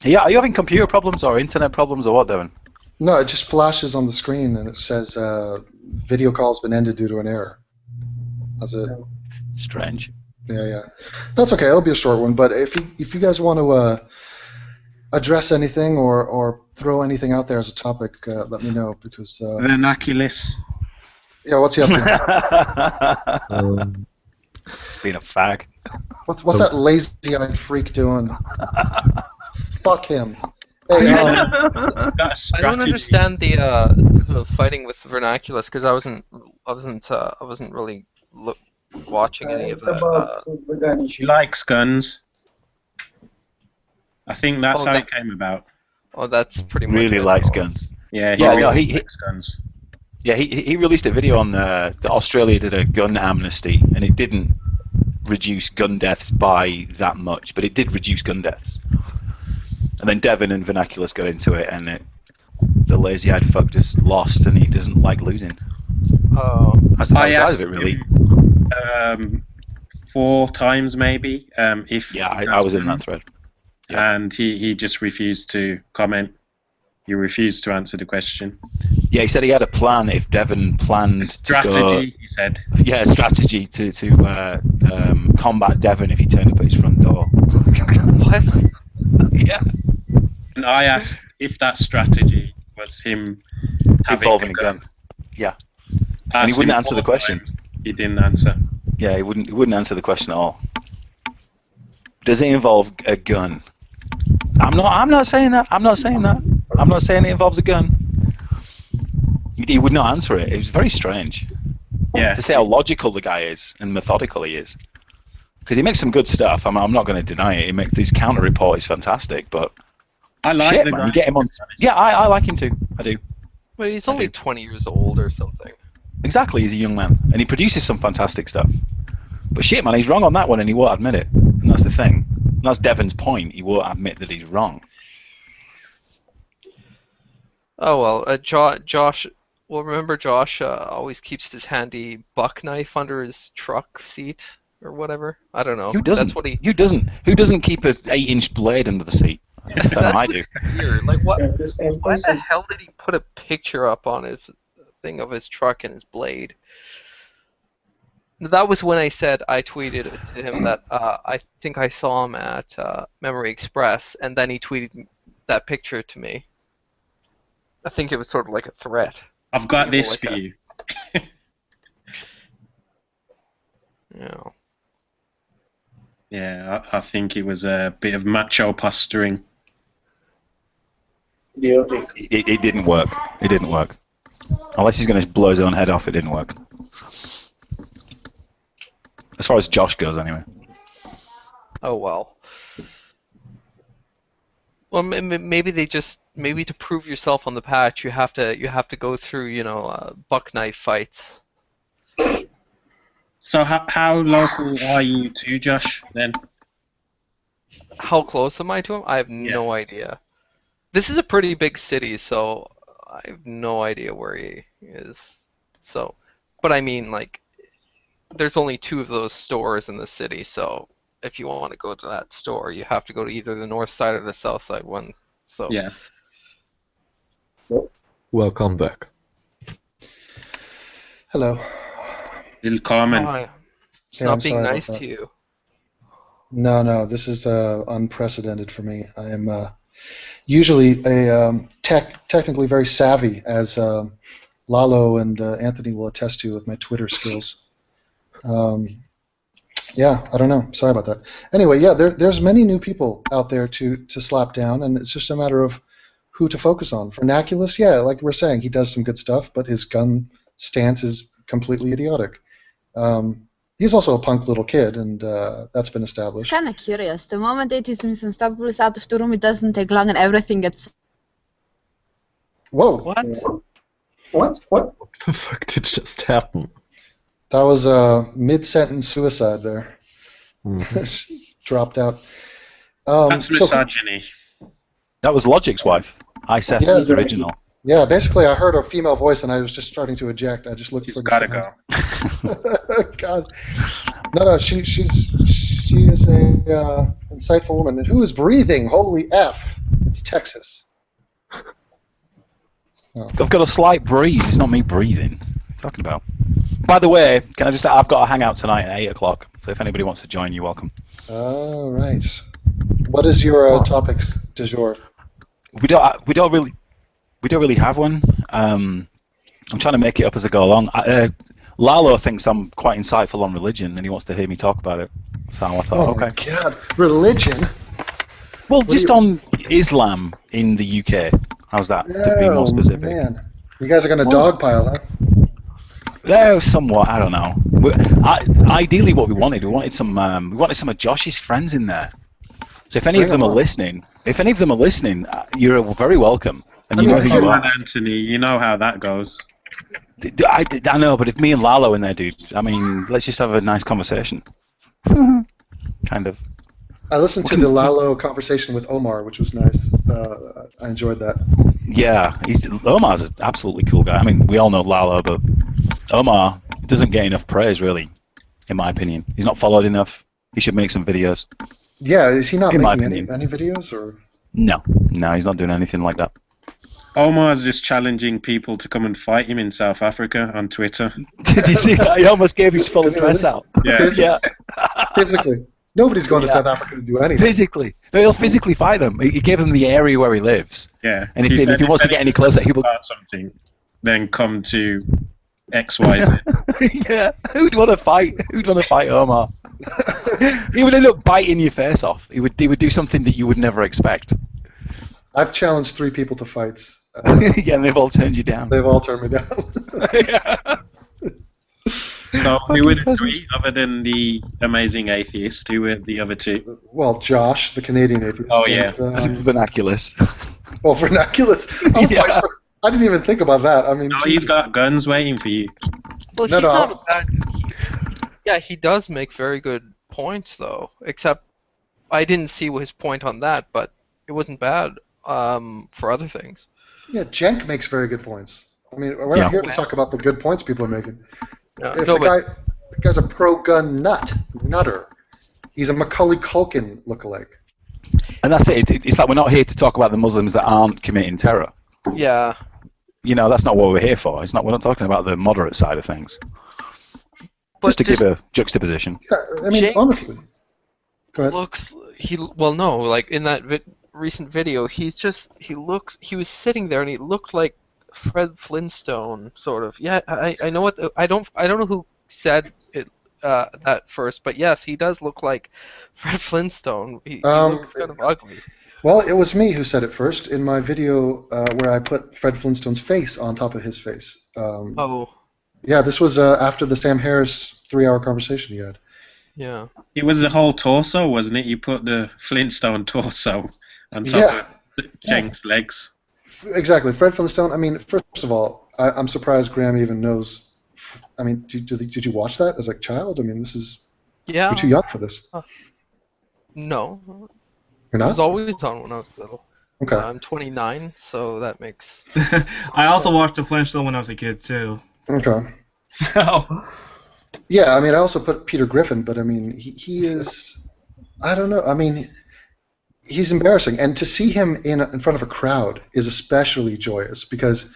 Yeah, are you having computer problems or internet problems or what, Devon? No, it just flashes on the screen and it says video call's been ended due to an error. That's it. Strange. Yeah. That's okay. It'll be a short one. But if you guys want to address anything or throw anything out there as a topic, let me know because. Vernaculus. Yeah, what's he up to? It's been a fag. What's that lazy-eyed freak doing? Fuck him. Hey, I don't understand the fighting with the vernaculus because I wasn't really watching any of It's that. about the gun issue. He likes guns. I think that's Oh, how that- it came about. Oh, that's pretty much Really it. likes Oh. guns. Yeah, Yeah, really no, he- likes guns. Yeah, he released a video on that Australia did a gun amnesty, and it didn't reduce gun deaths by that much, but it did reduce gun deaths. And then Devon and Vernaculus got into it, and the lazy-eyed fuck just lost, and he doesn't like losing. Oh. That's the I side asked of it, really. him 4 times maybe if Yeah, he I does was in win, that thread. Yeah. and he just refused to comment. He refused to answer the question. Yeah, he said he had a plan if Devon planned Strategy, to go. he said. Yeah, strategy to combat Devon if he turned up at his front door. What? Yeah. And I asked if that strategy was him having Involving a a gun. gun. Yeah. I And he asked wouldn't him answer the 4 question. times. He didn't answer. Yeah, he wouldn't answer the question at all. Does it involve a gun? I'm not saying that. I'm not saying that. I'm not saying it involves a gun. He would not answer it. It was very strange. Yeah. To say how logical the guy is and methodical he is. Because he makes some good stuff. I'm not going to deny it. He makes this counter report is fantastic, but I like shit, the man, guy. you get him on. Yeah, I like him too. I do. But he's only 20 years old or something. Exactly, he's a young man, and he produces some fantastic stuff. But shit, man, he's wrong on that one, and he won't admit it. And that's the thing. And that's Devon's point. He won't admit that he's wrong. Oh well, Josh. Well, remember Josh always keeps his handy buck knife under his truck seat or whatever. I don't know. Who doesn't? That's what he. Who doesn't keep an 8-inch blade under the seat? I know I do. Weird. Like what? Yeah, this same Why the person. hell did he put a picture up on his thing of his truck and his blade? That was when I tweeted to him that I think I saw him at Memory Express, and then he tweeted that picture to me. I think it was sort of like a threat. I've got People this like for that. you. Yeah. Yeah, I think it was a bit of macho posturing. Idiotic. It didn't work. It didn't work. Unless he's going to blow his own head off, it didn't work. As far as Josh goes, anyway. Oh well. Well, maybe to prove yourself on the patch, you have to go through buck knife fights. So how local are you to Josh then? How close am I to him? I have no idea. This is a pretty big city, so I have no idea where he is. So, but I mean, like, there's only 2 of those stores in the city, so if you want to go to that store, you have to go to either the north side or the south side one. So Yeah. Welcome back. Hello. Little Carmen. It's Yeah, not I'm being sorry about nice that. to you. No, this is unprecedented for me. I am usually a technically very savvy, as Lalo and Anthony will attest to with my Twitter skills. Yeah, I don't know. Sorry about that. Anyway, yeah, there's many new people out there to slap down, and it's just a matter of who to focus on. Vernaculus, yeah, like we're saying, he does some good stuff, but his gun stance is completely idiotic. He's also a punk little kid, and that's been It's established. kind of curious. The moment Atheism-is-Unstoppable is out of the room, it doesn't take long and everything gets... Whoa, What? What? What the fuck did just happen? that was a mid-sentence suicide there. Mhm. Dropped out. That's So, misogyny. That was Logic's wife. Iseth, Yeah. the original. yeah, basically, I heard a female voice, and I was just starting to eject. I just looked for You've the gotta sound. go. God, no, she is a insightful woman. And who is breathing? Holy F! It's Texas. I've got a slight breeze. It's not me breathing. What are you talking about? By the way, can I just? I've got a hangout tonight at 8 o'clock. So if anybody wants to join, you're welcome. All right. What is your topic du jour? We don't really have one. I'm trying to make it up as I go along. Lalo thinks I'm quite insightful on religion, and he wants to hear me talk about it. So I thought, Oh okay. my God, religion. Well, do just you- on Islam in the UK. How's that? To be more specific. Man, you guys are gonna dogpile, huh? Somewhat. I don't know. Ideally, what we wanted some of Josh's friends in there. So if any of them are listening, you're very welcome, and you know who you Come are. on, Anthony, you know how that goes. I know, but if me and Lalo in there, dude, I mean, let's just have a nice conversation. Kind of. I listened to the Lalo conversation with Omar, which was nice. I enjoyed that. Yeah, Omar's an absolutely cool guy. I mean, we all know Lalo, but Omar doesn't get enough praise, really, in my opinion. He's not followed enough. He should make some videos. Yeah, is he not In my making opinion. any videos? Or No, he's not doing anything like that. Omar's just challenging people to come and fight him in South Africa on Twitter. Did you see that? He almost gave his full address out. Yeah. Yeah. Physically. Nobody's going to South Africa to do anything. Physically. No, he'll physically fight them. He gave them the area where he lives. Yeah. And if he wants to get any closer, he will. Something, then come to XYZ. Yeah. Who'd want to fight? Who'd want to fight Omar? He would end up biting your face off. He would do something that you would never expect. I've challenged 3 people to fights. Yeah, and they've all turned you down. They've all turned me down. So who were the 3 other than the amazing atheist? Who were the other 2? Well, Josh, the Canadian atheist. Oh, yeah. And, Vernaculus. Oh, Vernaculus. Yeah. I didn't even think about that. I mean, No, he's got guns waiting for you. Well, No, he's no, not a bad. Yeah, he does make very good points, though. Except I didn't see his point on that, but it wasn't bad for other things. yeah, Jenk makes very good points. I mean, we're not here to talk about the good points people are making. If the guy's a pro-gun nutter. He's a Macaulay Culkin lookalike. And that's it. It's like we're not here to talk about the Muslims that aren't committing terror. Yeah. You know, that's not what we're here for. We're not talking about the moderate side of things. Just to give a juxtaposition. Yeah, I mean, Jake honestly. Go ahead. Like in that recent video, he was sitting there and he looked like Fred Flintstone, sort of. Yeah, I know what I don't know who said it that first, but yes, he does look like Fred Flintstone. He looks kind of ugly. Well, it was me who said it first in my video where I put Fred Flintstone's face on top of his face. Yeah, this was after the Sam Harris 3-hour conversation he had. Yeah. It was the whole torso, wasn't it? You put the Flintstone torso on top of Jenk's legs. Exactly. Fred Flintstone, I mean, first of all, I'm surprised Graham even knows. I mean, did you watch that as a child? I mean, this is... Yeah. You're too young for this. No. You're not? It was always on when I was little. Okay. I'm 29, so that makes... I also watched the Flintstone when I was a kid, too. Okay. So... Yeah, I mean, I also put Peter Griffin, but I mean, he is... I don't know. I mean, he's embarrassing. And to see him in front of a crowd is especially joyous because,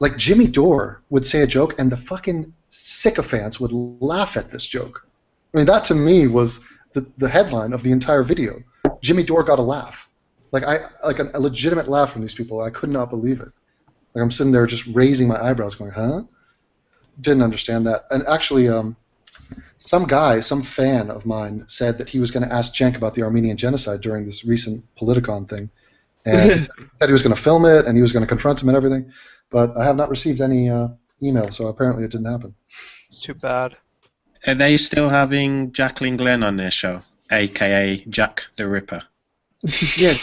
like, Jimmy Dore would say a joke and the fucking sycophants would laugh at this joke. I mean, that to me was the headline of the entire video. Jimmy Dore got a laugh. Like, a legitimate laugh from these people. I could not believe it. Like, I'm sitting there just raising my eyebrows going, huh? Didn't understand that. And actually, some fan of mine said that he was going to ask Cenk about the Armenian genocide during this recent Politicon thing. And he said he was going to film it and he was going to confront him and everything. But I have not received any email, so apparently it didn't happen. It's too bad. Are they still having Jacqueline Glenn on their show, a.k.a. Jack the Ripper? Yeah,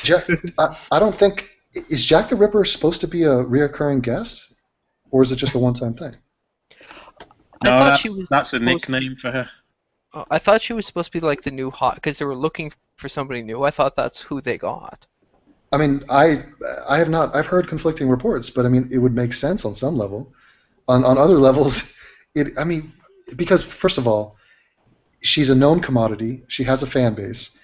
I don't think... Is Jack the Ripper supposed to be a reoccurring guest? Or is it just a one-time thing? No, that's a nickname for her. I thought she was supposed to be like the new hot, because they were looking for somebody new. I thought that's who they got. I mean, I have not. I've heard conflicting reports, but I mean, it would make sense on some level. On other levels, I mean, because first of all, she's a known commodity. She has a fan base.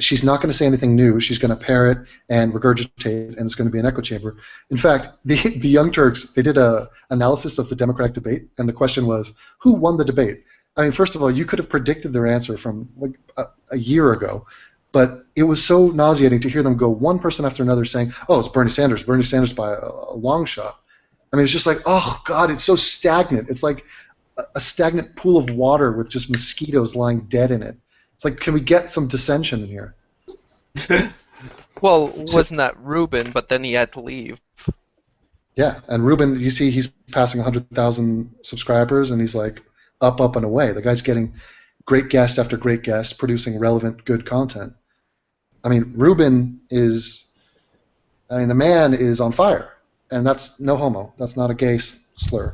She's not going to say anything new. She's going to parrot and regurgitate, and it's going to be an echo chamber. In fact, the Young Turks, they did a analysis of the Democratic debate, and the question was, who won the debate? I mean, first of all, you could have predicted their answer from like a year ago, but it was so nauseating to hear them go one person after another saying, oh, it's Bernie Sanders by a long shot. I mean, it's just like, oh, God, it's so stagnant. It's like a stagnant pool of water with just mosquitoes lying dead in it. It's like, can we get some dissension in here? Well, wasn't that Ruben, but then he had to leave. Yeah, and Ruben, you see he's passing 100,000 subscribers, and he's like up and away. The guy's getting great guest after great guest, producing relevant, good content. I mean, Ruben is, I mean, the man is on fire, and that's no homo. That's not a gay slur.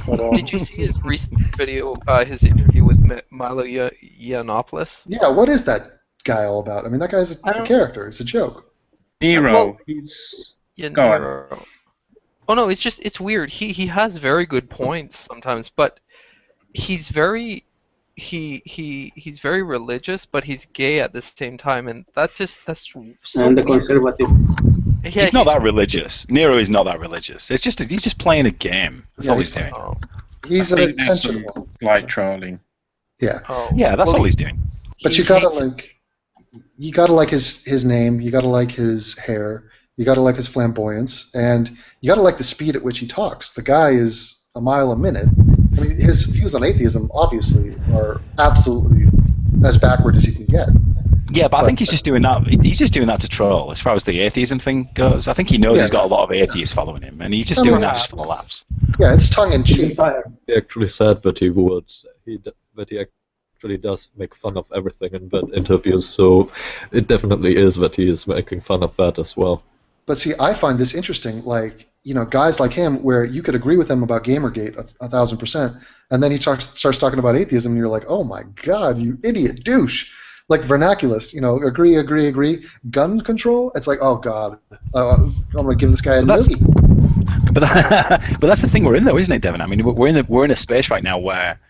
But, Did you see his recent video, his interview with Milo Yiannopoulos? yeah, what is that guy all about? I mean, that guy's a character. It's a joke. Nero, Well, he's Yeah, Go on. Nero. Oh no, it's weird. He has very good points sometimes, but he's very he's very religious, but he's gay at the same time, and that's so And the weird. conservative. Yeah, He's not that religious. Nero is not that religious. It's just he's just playing a game. That's all he's doing. Oh, He's I an think there's attention some one. light trolling. Yeah, oh. Yeah, that's all he's doing. but He you gotta hates- you gotta like his name. You gotta like his hair. You gotta like his flamboyance, and you gotta like the speed at which he talks. The guy is a mile a minute. I mean, his views on atheism obviously are absolutely as backward as you can get. Yeah, but I think he's just doing that. He's just doing that to troll. As far as the atheism thing goes, I think he knows Yeah. he's got a lot of atheists following him, and he's just Oh, doing yeah. that just for the laughs. Yeah, it's tongue in cheek. He actually said that he actually does make fun of everything in that interview, so it definitely is that he is making fun of that as well. But see, I find this interesting. Like, you know, guys like him, where you could agree with him about Gamergate 1,000%, and then he starts talking about atheism, and you're like, oh my god, you idiot douche. Like vernaculus, you know, agree. Gun control. It's like, oh god, I'm gonna give this guy a That's- noogie. But but that's the thing we're in, though, isn't it, Devin? I mean, we're in a space right now where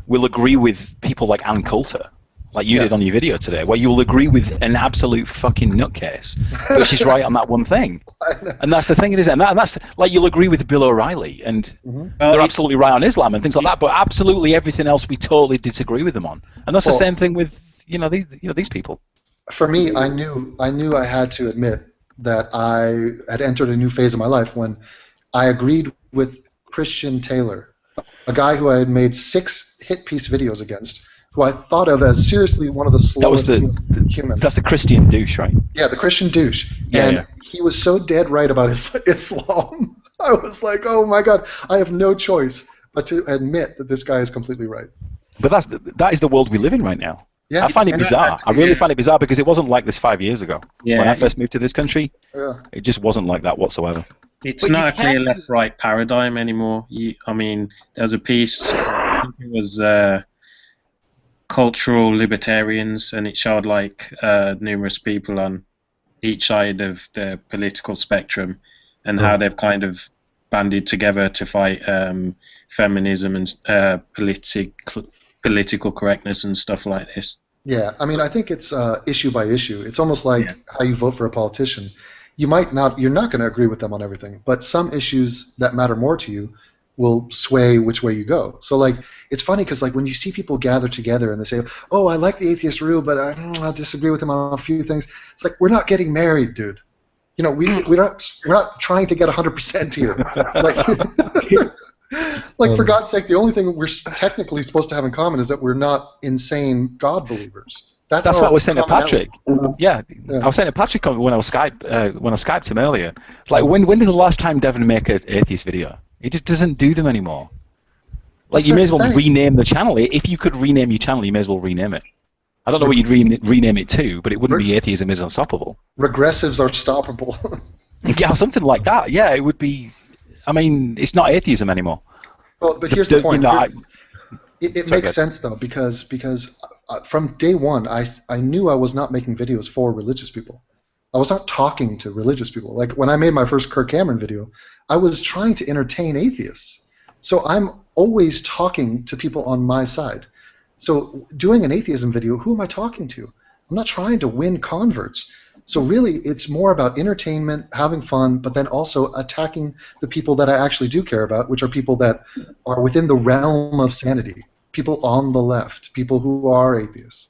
we'll agree with people like Ann Coulter, like you did on your video today, where you'll agree with an absolute fucking nutcase, but she's right on that one thing. And that's the thing, it is, and that's like you'll agree with Bill O'Reilly, and they're absolutely right on Islam and things like that, but absolutely everything else we totally disagree with them on, and that's the same thing with these people. For me, I knew I had to admit that I had entered a new phase of my life when I agreed with Christian Taylor, a guy who I had made 6 hit piece videos against, who I thought of as seriously one of the slowest humans. That's the Christian douche, right? Yeah, the Christian douche. Yeah, and yeah. he was so dead right about Islam. I was like, oh my god, I have no choice but to admit that this guy is completely right. But that is the world we live in right now. Yeah, I find it and bizarre. I really find it bizarre because it wasn't like this 5 years ago. Yeah. When I first moved to this country, Yeah. it just wasn't like that whatsoever. It's But not you a clear can't- left-right paradigm anymore. I mean, there was a piece, I think it was cultural libertarians, and it showed like numerous people on each side of the political spectrum and how they've kind of banded together to fight feminism and political correctness and stuff like this. Yeah, I mean, I think it's issue by issue. It's almost like how you vote for a politician. You're not going to agree with them on everything, but some issues that matter more to you will sway which way you go. So, like, it's funny because, like, when you see people gather together and they say, "Oh, I like the atheist rule, but I disagree with him on a few things," it's like, we're not getting married, dude. You know, we're not trying to get 100% here. Like, for God's sake, the only thing we're technically supposed to have in common is that we're not insane God believers. That's what I was saying to commonality. Patrick. Yeah, I was saying to Patrick when I Skyped him earlier. It's like, when did the last time Devin make an atheist video? He just doesn't do them anymore. Like, you may as well rename the channel. If you could rename your channel, you may as well rename it. I don't know what you'd rename it to, but it wouldn't be Atheism-is-Unstoppable. Regressives are stoppable. Yeah, something like that. Yeah, it would be. I mean, it's not atheism anymore. Well, but here's the point. You know, It Sorry, makes sense though because from day one I knew I was not making videos for religious people. I was not talking to religious people. Like when I made my first Kirk Cameron video, I was trying to entertain atheists. So I'm always talking to people on my side. So doing an atheism video, who am I talking to? I'm not trying to win converts. So really, it's more about entertainment, having fun, but then also attacking the people that I actually do care about, which are people that are within the realm of sanity, people on the left, people who are atheists.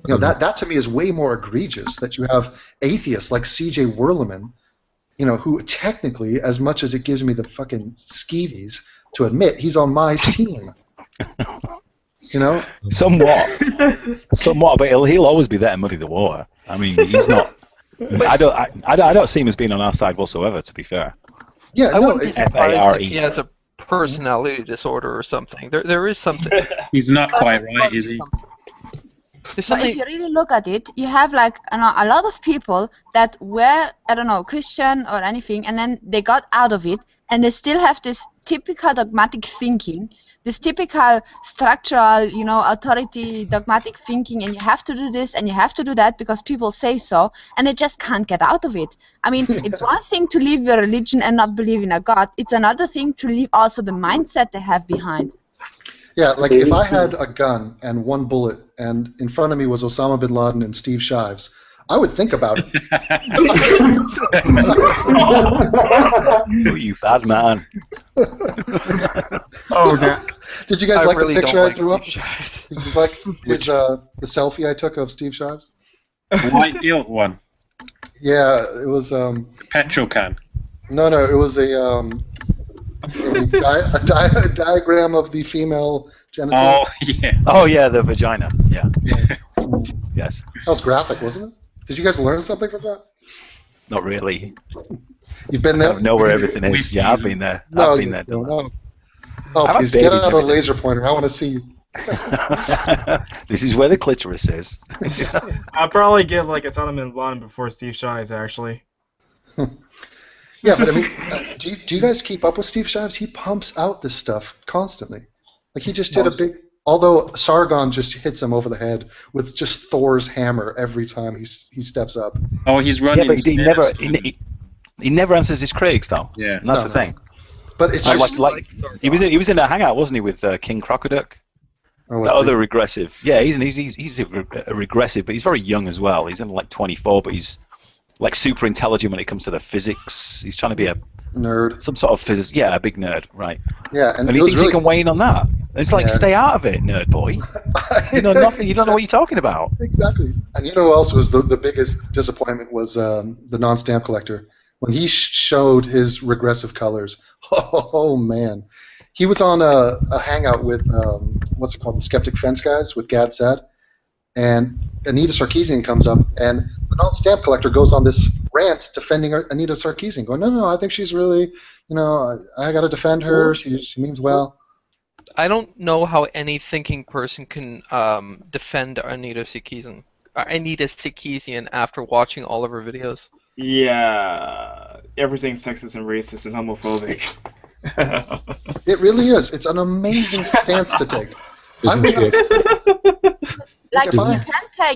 You know, that to me is way more egregious, that you have atheists like C.J. Werleman, you know, who technically, as much as it gives me the fucking skeevies to admit, he's on my team. You know? Somewhat, but he'll always be there to muddy the water. I mean, he's not. I don't see him as being on our side whatsoever. To be fair. Yeah, I wouldn't be it's surprised if he has a personality disorder or something. There is something. He's not quite right, is he? There's But something. if you really look at it, you have like a lot of people that were, I don't know, Christian or anything, and then they got out of it, and they still have this typical dogmatic thinking, this typical structural, authority dogmatic thinking, and you have to do this and you have to do that because people say so, and they just can't get out of it. I mean, it's one thing to leave your religion and not believe in a God. It's another thing to leave also the mindset they have behind. Yeah, like if I had a gun and one bullet, and in front of me was Osama bin Laden and Steve Shives, I would think about it. Oh, you bad man. Oh, that. Did you guys like really the picture don't I like threw up? Steve Shives. Did you like his, the selfie I took of Steve Shives? White guilt one. Yeah, it was. Petrol can. No, it was a diagram of the female genital. Oh, yeah. Oh, yeah, the vagina. Yeah. Yes. That was graphic, wasn't it? Did you guys learn something from that? Not really. You've been I there? don't know where everything is. Yeah, I've been there. No, I've been there. no, Done no. Oh, I've had please, get babies out and a everything. laser pointer. I want to see you. that. This is where the clitoris is. I'll probably get like a Osama bin Laden before Steve Shives, actually. Yeah, but I mean, do you guys keep up with Steve Shives? He pumps out this stuff constantly. Like he just did a big. Although Sargon just hits him over the head with just Thor's hammer every time he steps up. Oh, he's Yeah, running. but he never answers his critics though. Yeah. And that's No, the thing. But it's Like, just like he was in a hangout, wasn't he, with King Crocoduck? oh, That other regressive. Yeah, he's a regressive, but he's very young as well. He's only like 24, but he's like super intelligent when it comes to the physics. He's trying to be nerd. some sort of physicist. Yeah, a big nerd, right? Yeah, and he it was thinks really, he can weigh in on that. And it's like, Yeah. stay out of it, nerd boy. You know nothing. You don't know what you're talking about. Exactly. And you know who else was the biggest disappointment was the non-stamp collector. When he showed his regressive colors, oh man. He was on a hangout with, what's it called, the Skeptic Fence guys with Gad Sad. And Anita Sarkeesian comes up, and the non-stamp collector goes on this rant defending Anita Sarkeesian, going, no, I think she's really, I got to defend her. She means well. I don't know how any thinking person can defend Anita Sarkeesian after watching all of her videos. Yeah, everything's sexist and racist and homophobic. It really is. It's an amazing stance to take. Isn't she? Like Fine.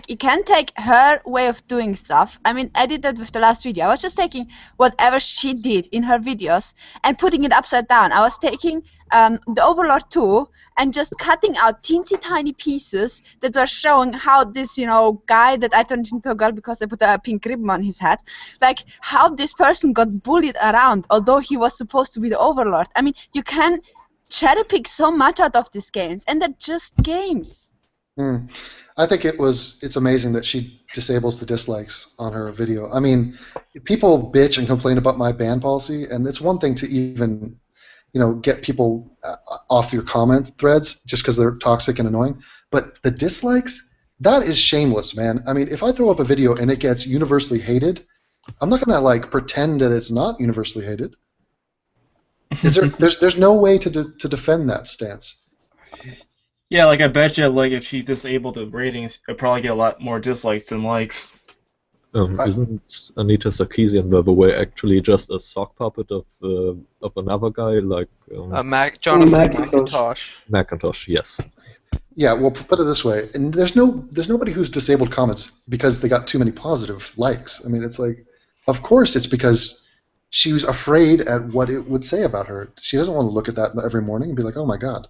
you can take her way of doing stuff. I mean, I did that with the last video. I was just taking whatever she did in her videos and putting it upside down. I was taking the Overlord 2 and just cutting out teensy tiny pieces that were showing how this, guy that I turned into a girl because I put a pink ribbon on his head, like how this person got bullied around, although he was supposed to be the Overlord. I mean, you can cherry pick so much out of these games, and they're just games. I think it's amazing that she disables the dislikes on her video. I mean, people bitch and complain about my ban policy, and it's one thing to even, get people off your comment threads just because they're toxic and annoying. But the dislikes, that is shameless, man. I mean, if I throw up a video and it gets universally hated, I'm not gonna pretend that it's not universally hated. There's no way to defend that stance. Yeah, I bet you, if she disabled the ratings, it'd probably get a lot more dislikes than likes. Isn't Anita Sarkeesian, by the way, actually just a sock puppet of another guy like Jonathan Macintosh. Macintosh? Yes. Yeah, well, put it this way, and there's nobody who's disabled comments because they got too many positive likes. I mean, it's of course it's because she was afraid at what it would say about her. She doesn't want to look at that every morning and be like, oh my god.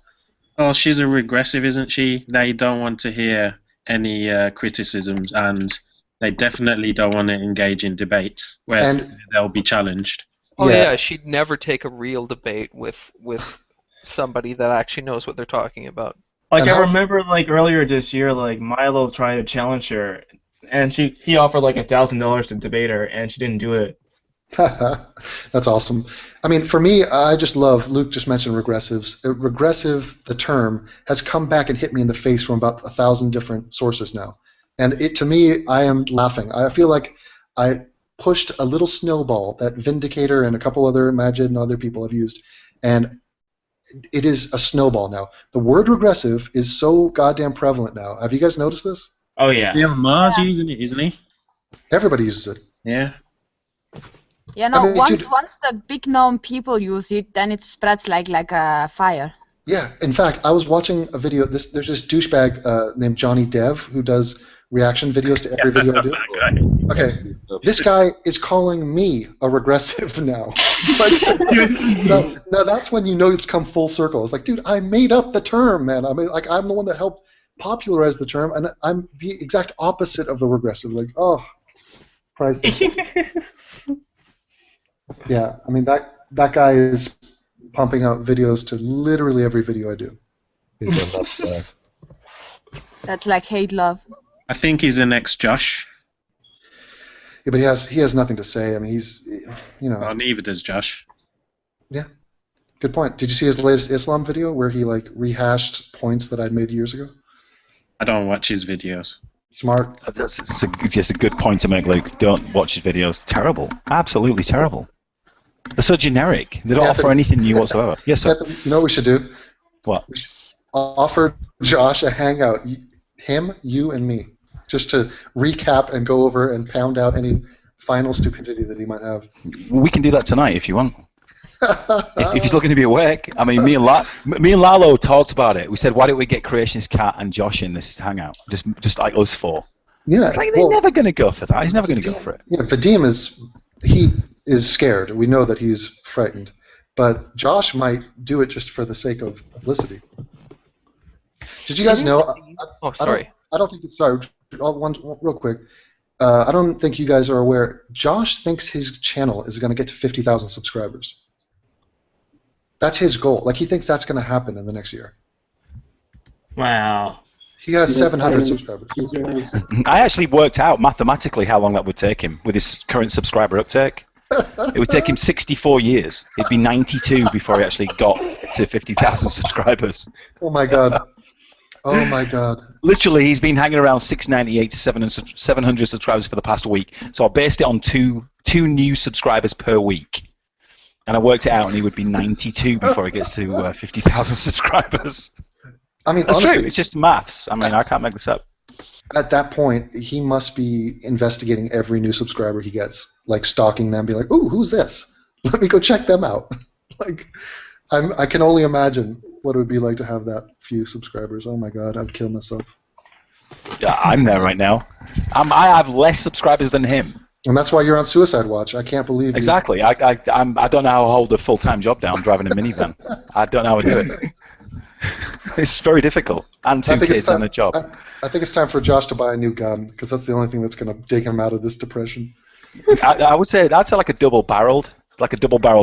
Well, she's a regressive, isn't she? They don't want to hear any criticisms, and they definitely don't want to engage in debate where they'll be challenged. Oh yeah, she'd never take a real debate with somebody that actually knows what they're talking about. I remember earlier this year, Milo tried to challenge her, and he offered $1,000 to debate her, and she didn't do it. That's awesome. I mean, for me, I just love, Luke just mentioned regressives. Regressive, the term, has come back and hit me in the face from about 1,000 different sources now. And to me, I am laughing. I feel like I pushed a little snowball that Vindicator and a couple other Magid and other people have used, and it is a snowball now. The word regressive is so goddamn prevalent now. Have you guys noticed this? Oh yeah. Elon Mars using it, isn't he? Everybody uses it. Yeah. Yeah, no. I mean, once dude- once the big known people use it, then it spreads like a fire. Yeah, in fact, I was watching a video. There's this douchebag named Johnny Dev who does reaction videos to every video I do. Okay, this guy is calling me a regressive now. Now that's when you know it's come full circle. It's like, dude, I made up the term, man. I mean, like, I'm the one that helped popularize the term, and I'm the exact opposite of the regressive. Like, oh, priceless. Yeah, I mean that guy is pumping out videos to literally every video I do. That's like hate love. I think he's the next Josh. Yeah, but he has nothing to say. I mean, he's, you know. Well, neither does Josh. Yeah, good point. Did you see his latest Islam video where he like rehashed points that I'd made years ago? I don't watch his videos. Smart. That's just a good point to make, Luke. Don't watch his videos. Terrible. Absolutely terrible. They're so generic. They don't offer anything new whatsoever. Yes, sir. You know what we should do? What? We should offer Josh a hangout. Him, you, and me. Just to recap and go over and pound out any final stupidity that he might have. We can do that tonight if you want. if he's looking to be awake. I mean, me and Lalo talked about it. We said, why don't we get Creationist Cat and Josh in this hangout? Just like us four. Yeah. It's like, they're never going to go for that. He's never going to go for it. Yeah, Vadim is scared. We know that he's frightened. But Josh might do it just for the sake of publicity. Did you guys know? Oh, sorry. I don't think it's sorry. One real quick. I don't think you guys are aware. Josh thinks his channel is going to get to 50,000 subscribers. That's his goal. Like, he thinks that's going to happen in the next year. Wow. He has 700 subscribers. I actually worked out mathematically how long that would take him with his current subscriber uptake. It would take him 64 years. He'd be 92 before he actually got to 50,000 subscribers. Oh my god. Oh my god. Literally, he's been hanging around 698 to 700 subscribers for the past week. So I based it on two new subscribers per week. And I worked it out, and he would be 92 before he gets to 50,000 subscribers. I mean, that's honestly, true. It's just maths. I mean, I can't make this up. At that point, he must be investigating every new subscriber he gets, like stalking them, be like, "Ooh, who's this? Let me go check them out." Like, I can only imagine what it would be like to have that few subscribers. Oh my god, I'd kill myself. Yeah, I'm there right now. I have less subscribers than him. And that's why you're on Suicide Watch. I can't believe you. Exactly. I don't know how to hold a full-time job down driving a minivan. I don't know how to do it. It's very difficult. And two kids and a job. I think it's time for Josh to buy a new gun, because that's the only thing that's going to dig him out of this depression. I would say that's like a double-barreled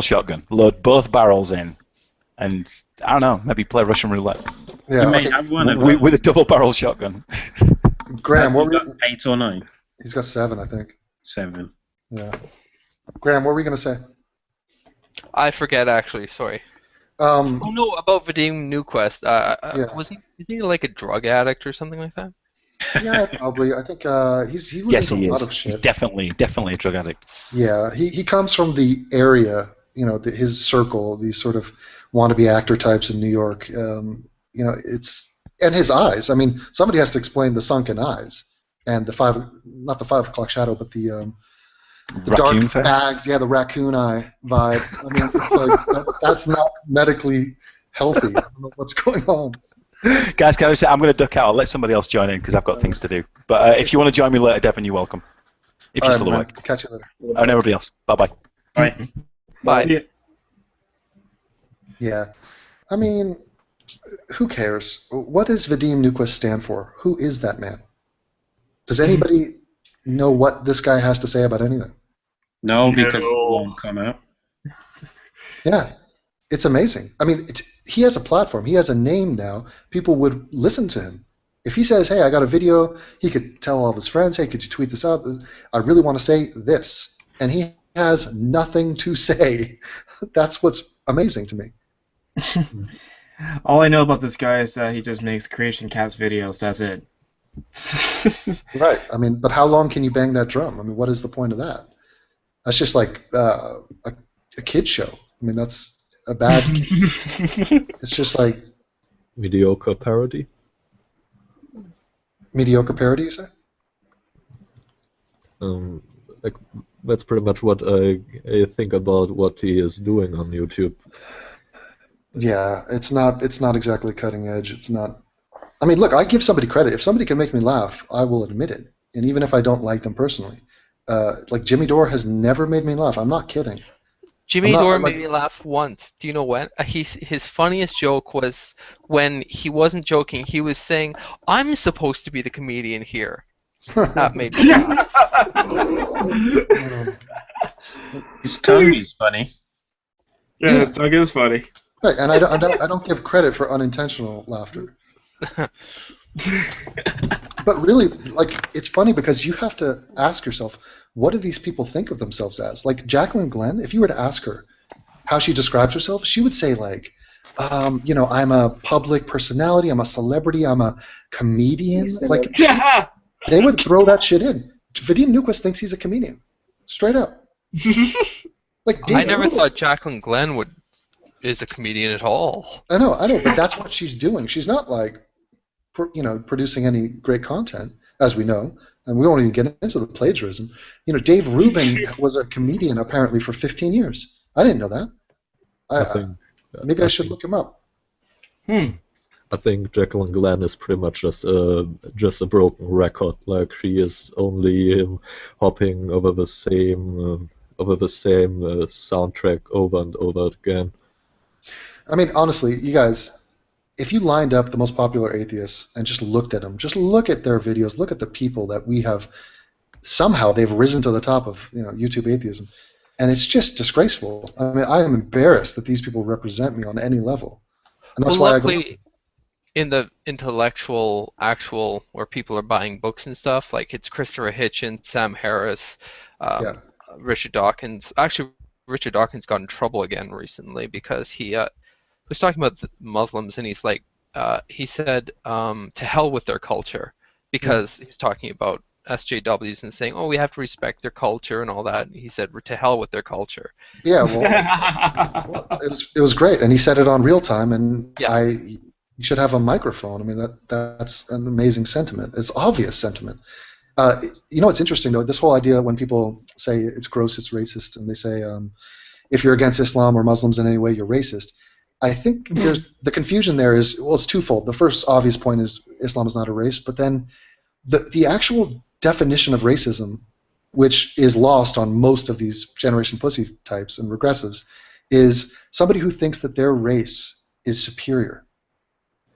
shotgun. Load both barrels in, and I don't know, maybe play Russian roulette. Yeah, you may have one with a double-barrel shotgun. Graham, what were you? 8 or 9? He's got 7, I think. 7. Yeah. Graham, what were we going to say? I forget, actually. Sorry. Oh no, about Vadim Newquest. Is he like a drug addict or something like that? Yeah, probably. I think he was yes, into he a lot is. of shit. He's definitely a drug addict. Yeah, he comes from the area, you know, his circle, these sort of wannabe actor types in New York. You know, and his eyes. I mean, somebody has to explain the sunken eyes and not the 5 o'clock shadow, but the raccoon dark face? bags. Yeah, the raccoon eye vibe. I mean, it's like that's not medically healthy. I don't know what's going on. Guys, can I say I'm going to duck out. I'll let somebody else join in because I've got things to do. But if you want to join me later, Devin, you're welcome. If you're still awake. Catch you later. And everybody else. Bye-bye. Bye. Bye. Yeah. I mean, who cares? What does Vadim Newquist stand for? Who is that man? Does anybody know what this guy has to say about anything? No, because it won't come out. Yeah. It's amazing. I mean, he has a platform. He has a name now. People would listen to him. If he says, hey, I got a video, he could tell all of his friends, hey, could you tweet this out? I really want to say this. And he has nothing to say. That's what's amazing to me. All I know about this guy is that he just makes Creation Cats videos. That's it. Right. I mean, but how long can you bang that drum? I mean, what is the point of that? That's just like a kid show. I mean, that's a bad. It's just like mediocre parody. Mediocre parody, you say? Like that's pretty much what I think about what he is doing on YouTube. Yeah, it's not exactly cutting edge. It's not. I mean, look, I give somebody credit. If somebody can make me laugh, I will admit it. And even if I don't like them personally, like Jimmy Dore has never made me laugh. I'm not kidding. Jimmy Dore made me laugh once. Do you know when? His funniest joke was when he wasn't joking. He was saying, "I'm supposed to be the comedian here." That made me laugh. His tongue is funny. Yeah, his tongue is funny. Right, and I don't give credit for unintentional laughter. But really, like, it's funny because you have to ask yourself, what do these people think of themselves as? Like Jacqueline Glenn, if you were to ask her how she describes herself, she would say like, I'm a public personality, I'm a celebrity, I'm a comedian. Like, they would throw that shit in. Vadim Newquist thinks he's a comedian, straight up. Like, I never thought Jacqueline Glenn is a comedian at all. I know, but that's what she's doing. She's not like, producing any great content, as we know, and we won't even get into the plagiarism. Dave Rubin was a comedian apparently for 15 years. I didn't know that. Maybe I should look him up. I think Jacqueline Glenn is pretty much just a broken record. Like she is only hopping over the same soundtrack over and over again. I mean, honestly, you guys, if you lined up the most popular atheists and just looked at them, just look at their videos, look at the people that we have, somehow they've risen to the top of YouTube atheism, and it's just disgraceful. I mean, I am embarrassed that these people represent me on any level, and that's why luckily, in the intellectual actual where people are buying books and stuff, like it's Christopher Hitchens, Sam Harris, Richard Dawkins. Actually, Richard Dawkins got in trouble again recently because he was talking about the Muslims, and he's like, he said, to hell with their culture, because he was talking about SJWs and saying, oh, we have to respect their culture and all that. And he said, to hell with their culture. Yeah, well, it was great, and he said it on real time, and you should have a microphone. I mean, that's an amazing sentiment. It's obvious sentiment. It's interesting though. This whole idea when people say it's gross, it's racist, and they say if you're against Islam or Muslims in any way, you're racist. I think the confusion there is, well, it's twofold. The first obvious point is Islam is not a race, but then the actual definition of racism, which is lost on most of these generation pussy types and regressives, is somebody who thinks that their race is superior.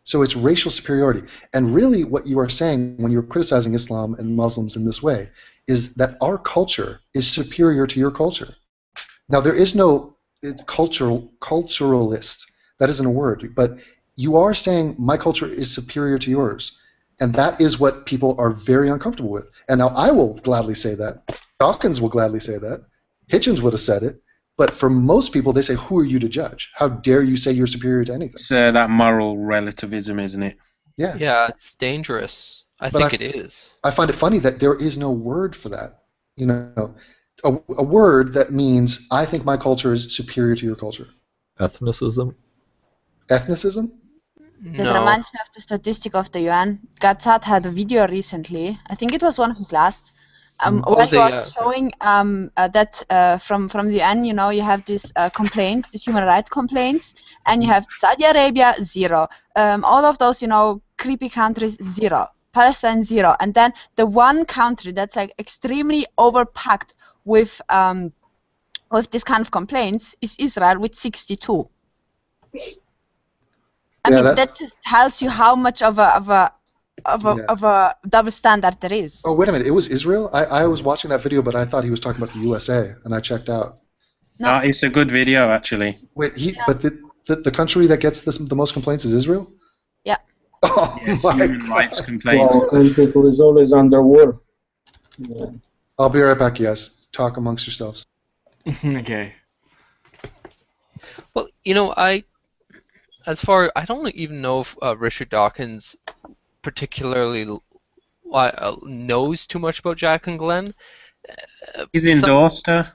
So it's racial superiority. And really what you are saying when you're criticizing Islam and Muslims in this way is that our culture is superior to your culture. Now, there is no culturalist. That isn't a word. But you are saying my culture is superior to yours. And that is what people are very uncomfortable with. And now I will gladly say that. Dawkins will gladly say that. Hitchens would have said it. But for most people, they say, who are you to judge? How dare you say you're superior to anything? It's that moral relativism, isn't it? Yeah. Yeah, it's dangerous. I think it is. I find it funny that there is no word for that. A word that means I think my culture is superior to your culture. Ethnicism? Ethnicism? That reminds me of the statistic of the UN. Gazzat had a video recently. I think it was one of his last. Where he was showing that from the UN, you have these complaints, these human rights complaints, and you have Saudi Arabia, 0. All of those, creepy countries, 0. Palestine, 0. And then the one country that's like extremely overpacked with this kind of complaints is Israel with 62. I mean, that just tells you how much of a double standard there is. Oh, wait a minute. It was Israel? I was watching that video, but I thought he was talking about the USA, and I checked out. No, it's a good video, actually. Wait, but the country that gets the most complaints is Israel? Yeah. Oh, my human rights complaints. Well, country who is always under war. Yeah. I'll be right back, guys. Talk amongst yourselves. Okay. Well, I don't even know if Richard Dawkins particularly knows too much about Jacqueline Glenn. He's endorsed her.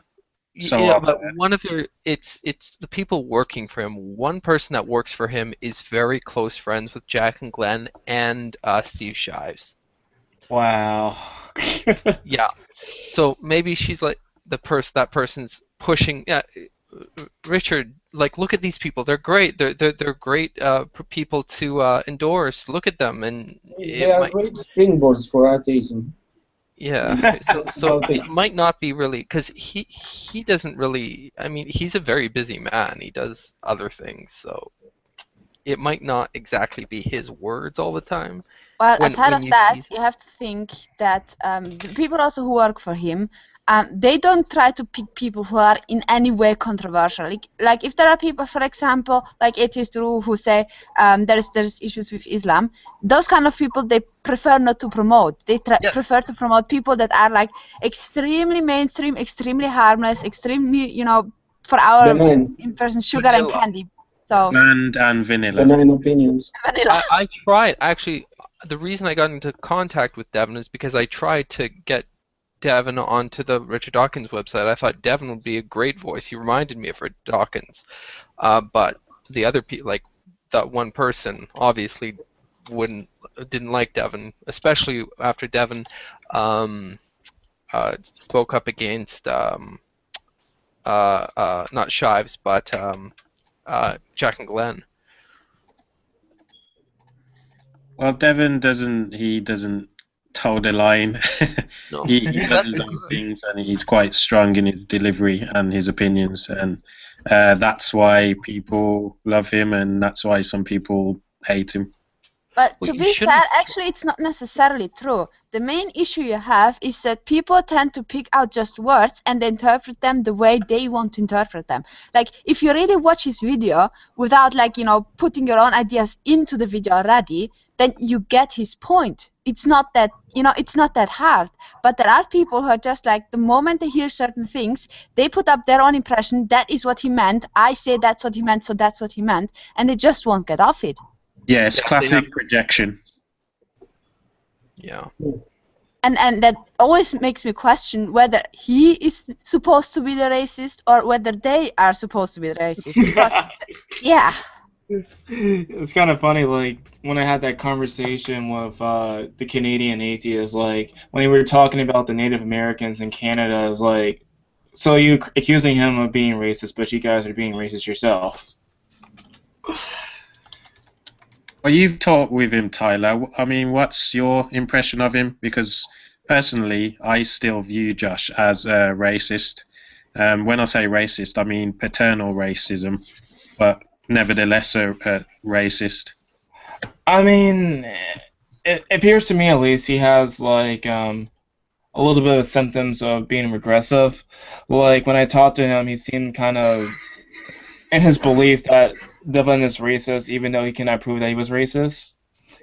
So yeah, but one of it's the people working for him. One person that works for him is very close friends with Jacqueline Glenn and Steve Shives. Wow. Yeah. So maybe she's like that person's pushing. Yeah, Richard, like look at these people. They're great. They're great people to endorse. Look at them, and They are great springboards for atheism. Yeah. So About it. it might not be really because he doesn't really. I mean, he's a very busy man. He does other things, so it might not exactly be his words all the time. Well, When- aside when of you that, see- you have to think that the people also who work for him, they don't try to pick people who are in any way controversial. Like if there are people, for example, like atheists who say there's issues with Islam, those kind of people they prefer not to promote. They prefer to promote people that are like extremely mainstream, extremely harmless, extremely, for our Benign. in-person sugar and Vanilla. candy. So And vanilla. Benign opinions. vanilla. I tried actually. The reason I got into contact with Devin is because I tried to get Devin onto the Richard Dawkins website. I thought Devin would be a great voice. He reminded me of Richard Dawkins, but the other people, like that one person, obviously didn't like Devin, especially after Devin spoke up against not Shives, but Jack and Glenn. Well, Devin doesn't toe the line. No. he does his own things, and he's quite strong in his delivery and his opinions, and that's why people love him, and that's why some people hate him. But Well, to you be shouldn't- fair, actually, it's not necessarily true. The main issue you have is that people tend to pick out just words and interpret them the way they want to interpret them. Like, if you really watch his video without, like, putting your own ideas into the video already, then you get his point. It's not that, it's not that hard. But there are people who are just like, the moment they hear certain things, they put up their own impression. That is what he meant. I say that's what he meant, so that's what he meant. And they just won't get off it. Yeah, it's Yeah, they classic have- projection. Yeah. And that always makes me question whether he is supposed to be the racist or whether they are supposed to be the racist. Because, yeah. It's kind of funny, like, when I had that conversation with the Canadian atheist, like, when we were talking about the Native Americans in Canada, it was like, so you accusing him of being racist, but you guys are being racist yourself. Well, you've talked with him, Tyler. I mean, what's your impression of him? Because personally, I still view Josh as a racist. When I say racist, I mean paternal racism, but nevertheless a racist. I mean, it appears to me at least he has, like, a little bit of symptoms of being regressive. Like, when I talked to him, he seemed kind of in his belief that Devin is racist, even though he cannot prove that he was racist.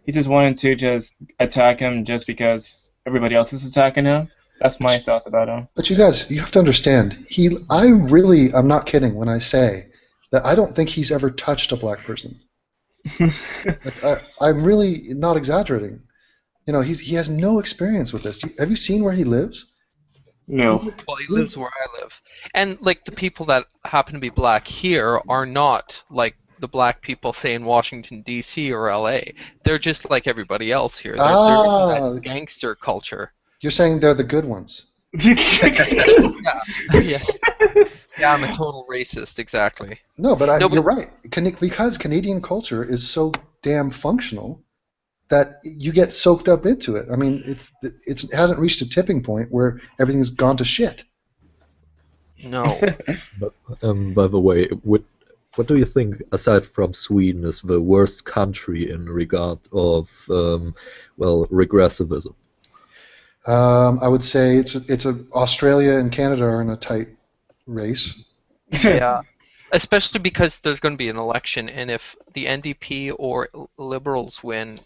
He just wanted to just attack him just because everybody else is attacking him. That's my thoughts about him. But you guys, you have to understand, I'm not kidding when I say that I don't think he's ever touched a black person. I'm really not exaggerating. He has no experience with this. Have you seen where he lives? No. Well, he lives where I live. And, like, the people that happen to be black here are not, like, the black people, say, in Washington, D.C. or L.A. They're just like everybody else here. There isn't that gangster culture. You're saying they're the good ones. Yeah. Yeah, I'm a total racist, exactly. No, but No, but- you're right. Because Canadian culture is so damn functional that you get soaked up into it. I mean, it hasn't reached a tipping point where everything's gone to shit. No. But, by the way, what do you think, aside from Sweden, is the worst country in regard of, regressivism? I would say it's Australia and Canada are in a tight race. Yeah. Especially because there's going to be an election, and if the NDP or Liberals win,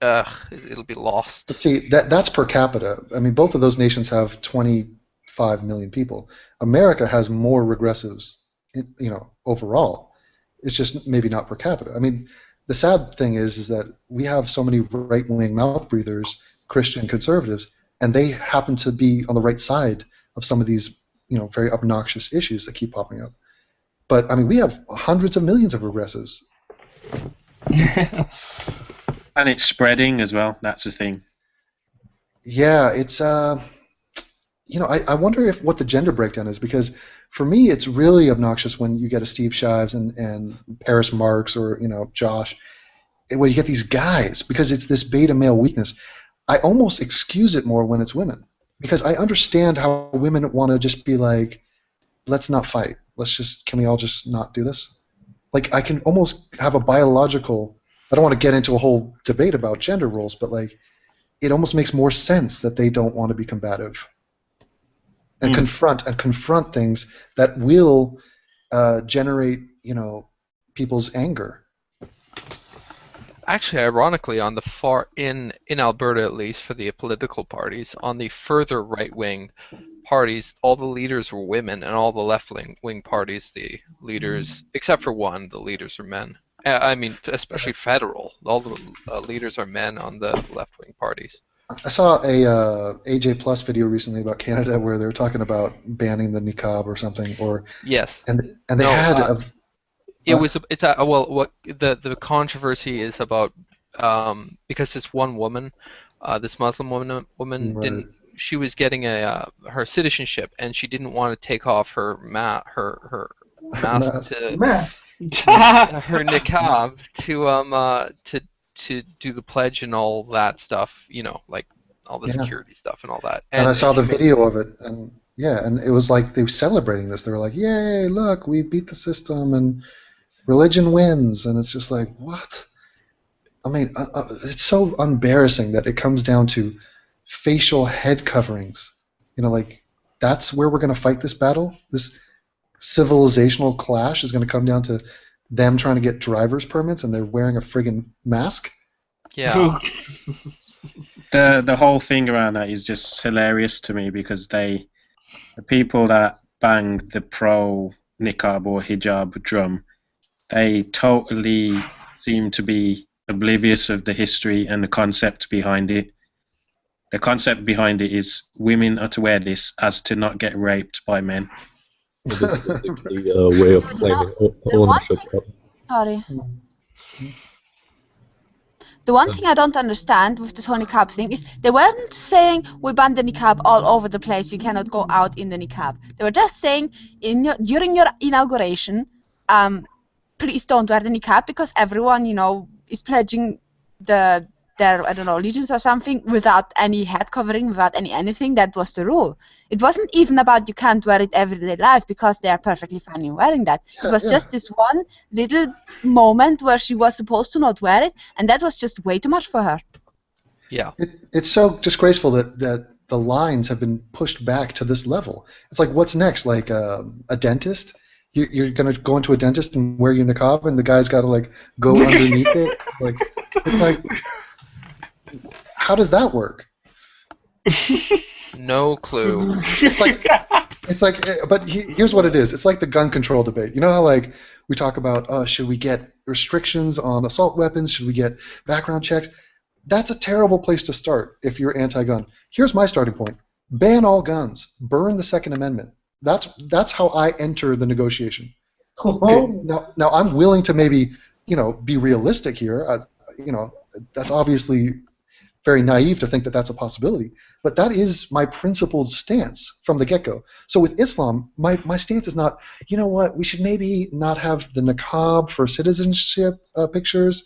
it'll be lost. But see, that's per capita. I mean, both of those nations have 25 million people. America has more regressives, overall. It's just maybe not per capita. I mean, the sad thing is that we have so many right-wing mouth breathers, Christian conservatives, and they happen to be on the right side of some of these, very obnoxious issues that keep popping up. But I mean, we have hundreds of millions of regressives. And it's spreading as well. That's the thing. Yeah, it's I wonder if what the gender breakdown is, because for me it's really obnoxious when you get a Steve Shives and Paris Marks or Josh, when you get these guys, because it's this beta male weakness. I almost excuse it more when it's women, because I understand how women want to just be like, let's not fight. Can we all just not do this? Like, I can almost have a biological. I don't want to get into a whole debate about gender roles, but like, it almost makes more sense that they don't want to be combative and confront things that will generate, people's anger. Actually, ironically, on the far in Alberta, at least for the political parties, on the further right-wing parties, all the leaders were women, and all the left-wing parties, the leaders, except for one, the leaders are men. I mean, especially federal, all the leaders are men on the left-wing parties. I saw a AJ Plus video recently about Canada where they were talking about banning the niqab or something, yes, and they had what the controversy is about, because this one woman, this Muslim woman Right. didn't. She was getting her citizenship, and she didn't want to take off her mask her niqab to do the pledge and all that stuff. Like all the security stuff and all that. And I saw the video of it, and and it was like they were celebrating this. They were like, "Yay! Look, we beat the system, and religion wins." And it's just like, what? I mean, it's so embarrassing that it comes down to facial head coverings. Like, that's where we're going to fight this battle. This civilizational clash is going to come down to them trying to get driver's permits, and they're wearing a friggin' mask. Yeah. The whole thing around that is just hilarious to me, because the people that bang the pro niqab or hijab drum, they totally seem to be oblivious of the history and the concept behind it. The concept behind it is women are to wear this as to not get raped by men. It is basically a way of claiming ownership. Sorry. The one thing I don't understand with this whole niqab thing is they weren't saying we ban the niqab all over the place, you cannot go out in the niqab. They were just saying during your inauguration, please don't wear the niqab, because everyone, is pledging their allegiance or something without any head covering, without anything. That was the rule. It wasn't even about you can't wear it everyday life, because they are perfectly fine in wearing that. It was just this one little moment where she was supposed to not wear it, and that was just way too much for her. Yeah. It's so disgraceful that the lines have been pushed back to this level. It's like, what's next? Like a dentist? You're going to go into a dentist and wear your niqab, and the guy's got to like go underneath it? Like, it's like, how does that work? No clue. It's like, but here's what it is. It's like the gun control debate. You know how like we talk about, should we get restrictions on assault weapons? Should we get background checks? That's a terrible place to start if you're anti-gun. Here's my starting point: ban all guns, burn the Second Amendment. That's how I enter the negotiation. Okay, now I'm willing to maybe be realistic here. That's obviously very naive to think that that's a possibility, but that is my principled stance from the get-go. So with Islam, my stance is not, we should maybe not have the niqab for citizenship pictures.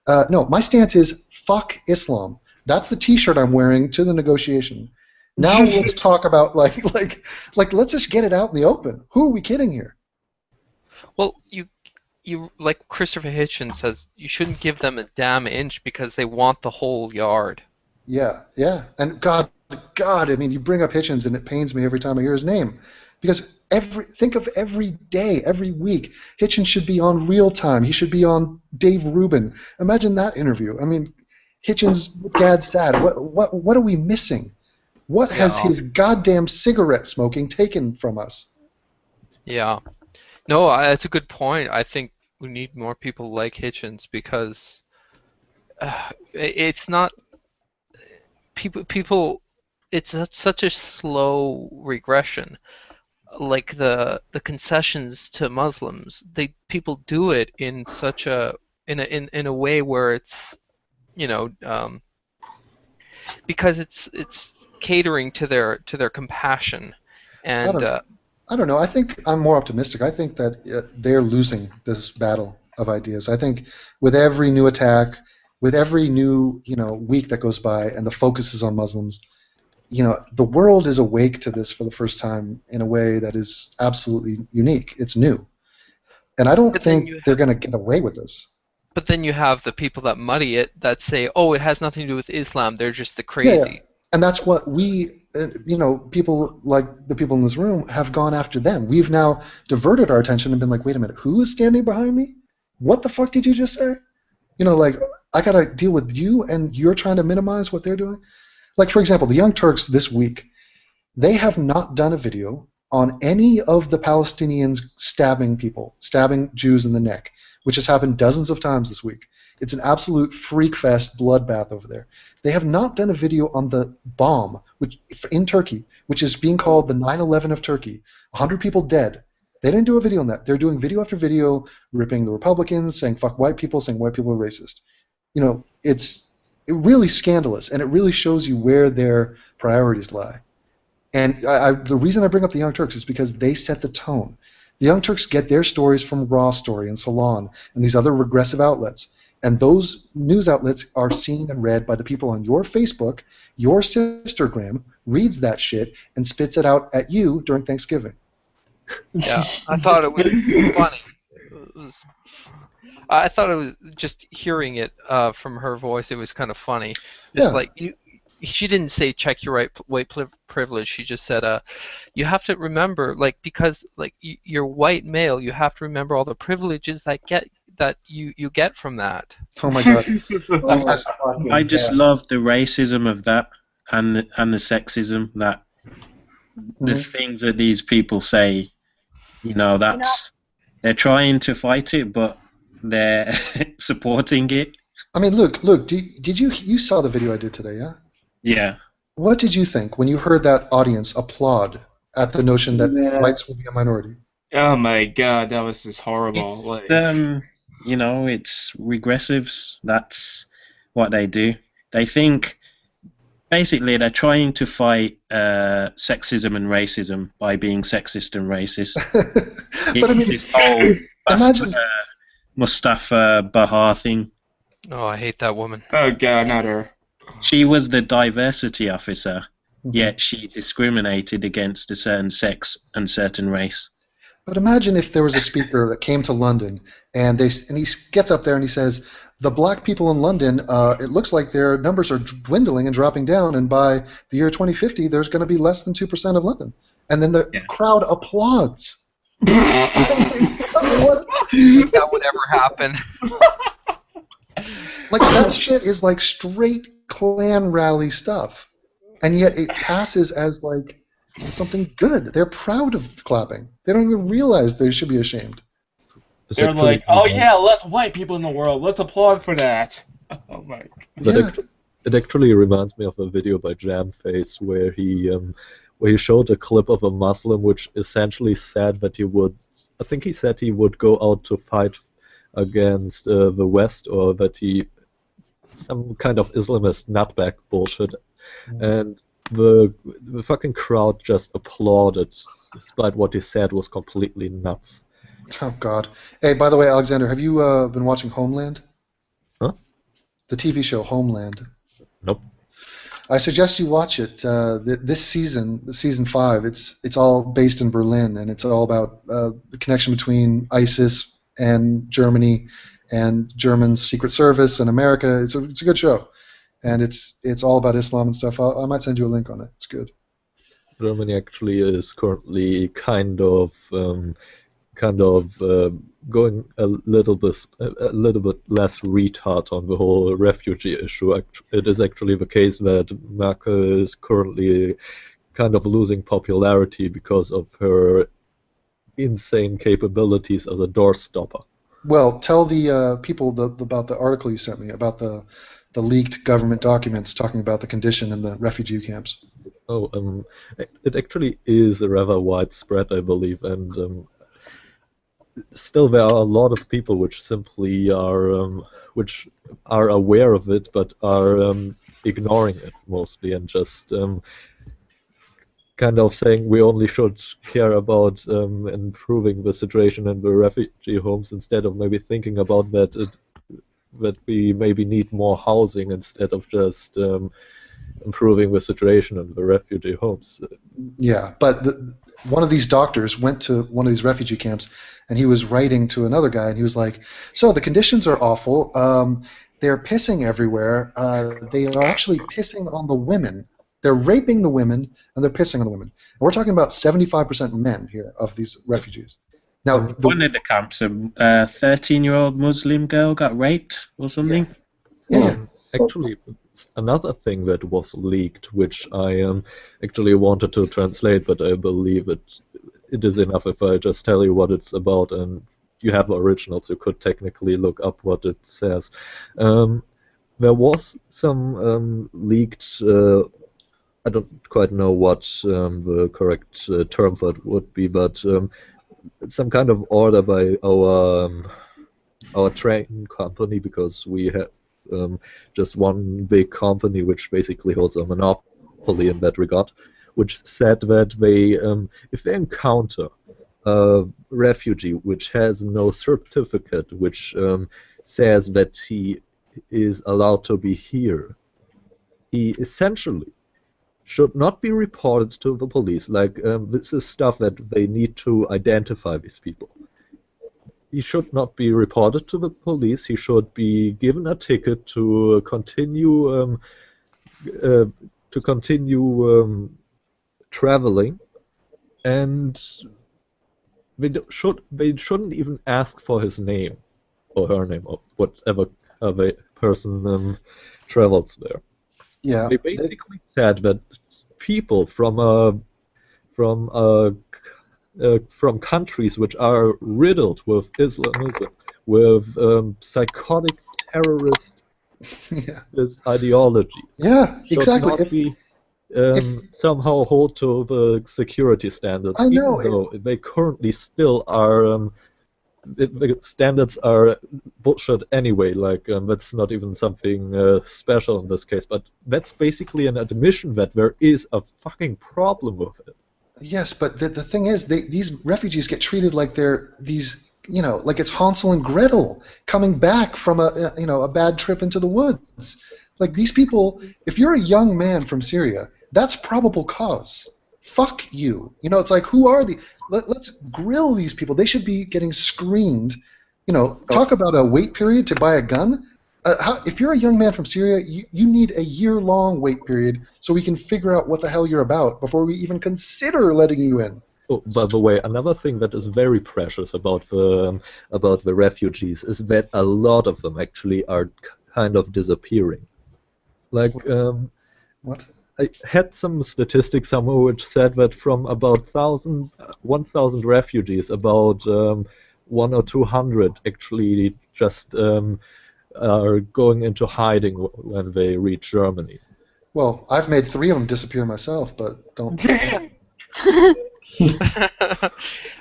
No, my stance is fuck Islam. That's the T-shirt I'm wearing to the negotiation. Now let's talk about like let's just get it out in the open. Who are we kidding here? Well, you like Christopher Hitchens says, you shouldn't give them a damn inch because they want the whole yard. Yeah, and God, I mean, you bring up Hitchens and it pains me every time I hear his name, because think of every day, every week, Hitchens should be on Real Time. He should be on Dave Rubin. Imagine that interview. I mean, Hitchens, Gad Sad. What are we missing? What has his goddamn cigarette smoking taken from us? Yeah. No, that's a good point. I think we need more people like Hitchens, because it's not people. It's such a slow regression. Like the concessions to Muslims, people do it in such in a way where it's because it's catering to their compassion, and I don't know. I think I'm more optimistic. I think that they're losing this battle of ideas. I think with every new attack, with every new week that goes by, and the focus is on Muslims, the world is awake to this for the first time in a way that is absolutely unique. It's new, and I don't think they're going to get away with this. But then you have the people that muddy it, that say, "Oh, it has nothing to do with Islam. They're just the crazy." Yeah. And that's what we, people like the people in this room have gone after them. We've now diverted our attention and been like, wait a minute, who is standing behind me? What the fuck did you just say? I got to deal with you and you're trying to minimize what they're doing? Like, for example, the Young Turks this week, they have not done a video on any of the Palestinians stabbing Jews in the neck, which has happened dozens of times this week. It's an absolute freak fest bloodbath over there. They have not done a video on the bomb in Turkey, which is being called the 9/11 of Turkey. 100 people dead. They didn't do a video on that. They're doing video after video, ripping the Republicans, saying fuck white people, saying white people are racist. It's really scandalous, and it really shows you where their priorities lie. And the reason I bring up the Young Turks is because they set the tone. The Young Turks get their stories from Raw Story and Salon and these other regressive outlets. And those news outlets are seen and read by the people on your Facebook. Your sistergram reads that shit and spits it out at you during Thanksgiving. Yeah, I thought it was funny. I thought it was just hearing it from her voice. It was kind of funny. Just like she didn't say check your white privilege. She just said, you have to remember, because you're white male, you have to remember all the privileges that you get from that. Oh my god! I just love the racism of that and the sexism that the things that these people say. They're trying to fight it, but they're supporting it. I mean, Luke, did you saw the video I did today? Yeah. Yeah. What did you think when you heard that audience applaud at the notion that whites will be a minority? Oh my god, that was just horrible. It's regressives. That's what they do. They think, basically, they're trying to fight sexism and racism by being sexist and racist. But I mean, this whole imagine Mustafa Bahar thing. Oh, I hate that woman. Oh god, not her. She was the diversity officer, yet she discriminated against a certain sex and certain race. But imagine if there was a speaker that came to London and he gets up there and he says, the black people in London, it looks like their numbers are dwindling and dropping down, and by the year 2050, there's going to be less than 2% of London. And then the crowd applauds. That would ever happen. That shit is like straight Klan rally stuff. And yet it passes as something good. They're proud of clapping. They don't even realize they should be ashamed. They're like, oh yeah, less white people in the world. Let's applaud for that. Oh my god. It actually reminds me of a video by Jamface where he showed a clip of a Muslim which essentially said that he said he would go out to fight against the West, or that some kind of Islamist nutbag bullshit, and the fucking crowd just applauded, despite what he said was completely nuts. Oh God! Hey, by the way, Alexander, have you been watching Homeland? Huh? The TV show Homeland. Nope. I suggest you watch it. This season, season 5, it's all based in Berlin, and it's all about the connection between ISIS and Germany, and German Secret Service and America. It's a good show, and it's all about Islam and stuff. I might send you a link on it. It's good. Germany actually is currently kind of going a little bit less retard on the whole refugee issue. It is actually the case that Merkel is currently kind of losing popularity because of her insane capabilities as a doorstopper. Well, tell the people about the article you sent me about the leaked government documents talking about the condition in the refugee camps. Oh, it actually is rather widespread, I believe, and still there are a lot of people which simply are aware of it, but are ignoring it mostly and just kind of saying we only should care about improving the situation in the refugee homes instead of maybe thinking about that we maybe need more housing instead of just improving the situation in the refugee homes. Yeah, but one of these doctors went to one of these refugee camps, and he was writing to another guy, and he was like, "So the conditions are awful. They're pissing everywhere. They are actually pissing on the women. They're raping the women, and they're pissing on the women. And we're talking about 75% men here of these refugees. Now, One of the camps, a 13-year-old Muslim girl got raped or something. Yeah. Actually, another thing that was leaked, which I actually wanted to translate, but I believe it is enough if I just tell you what it's about, and you have originals, you could technically look up what it says. There was some leaked, I don't quite know what the correct term for it would be, but some kind of order by our train company, because we have just one big company which basically holds a monopoly in that regard, which said that they, if they encounter a refugee which has no certificate which says that he is allowed to be here, he essentially should not be reported to the police. Like, this is stuff that they need to identify these people. He should not be reported to the police. He should be given a ticket to continue traveling, and they shouldn't even ask for his name or her name or whatever the person travels there. Yeah. They basically said that people from countries which are riddled with Islamism, with psychotic terrorist ideologies, should not be somehow hold to the security standards, even though they currently still are. The standards are bullshit anyway. Like, that's not even something special in this case, but that's basically an admission that there is a fucking problem with it. Yes, but the thing is, these refugees get treated like they're these, like it's Hansel and Gretel coming back from a bad trip into the woods. Like, these people, if you're a young man from Syria, that's probable cause. Fuck you. It's like, who are the? Let's grill these people. They should be getting screened. Talk about a wait period to buy a gun. If you're a young man from Syria, you need a year-long wait period so we can figure out what the hell you're about before we even consider letting you in. Oh, by the way, another thing that is very precious about the refugees is that a lot of them actually are kind of disappearing. Like, what? I had some statistics somewhere which said that from about 1,000 refugees, about 100 or 200 actually just are going into hiding when they reach Germany. Well, I've made 3 of them disappear myself, but don't.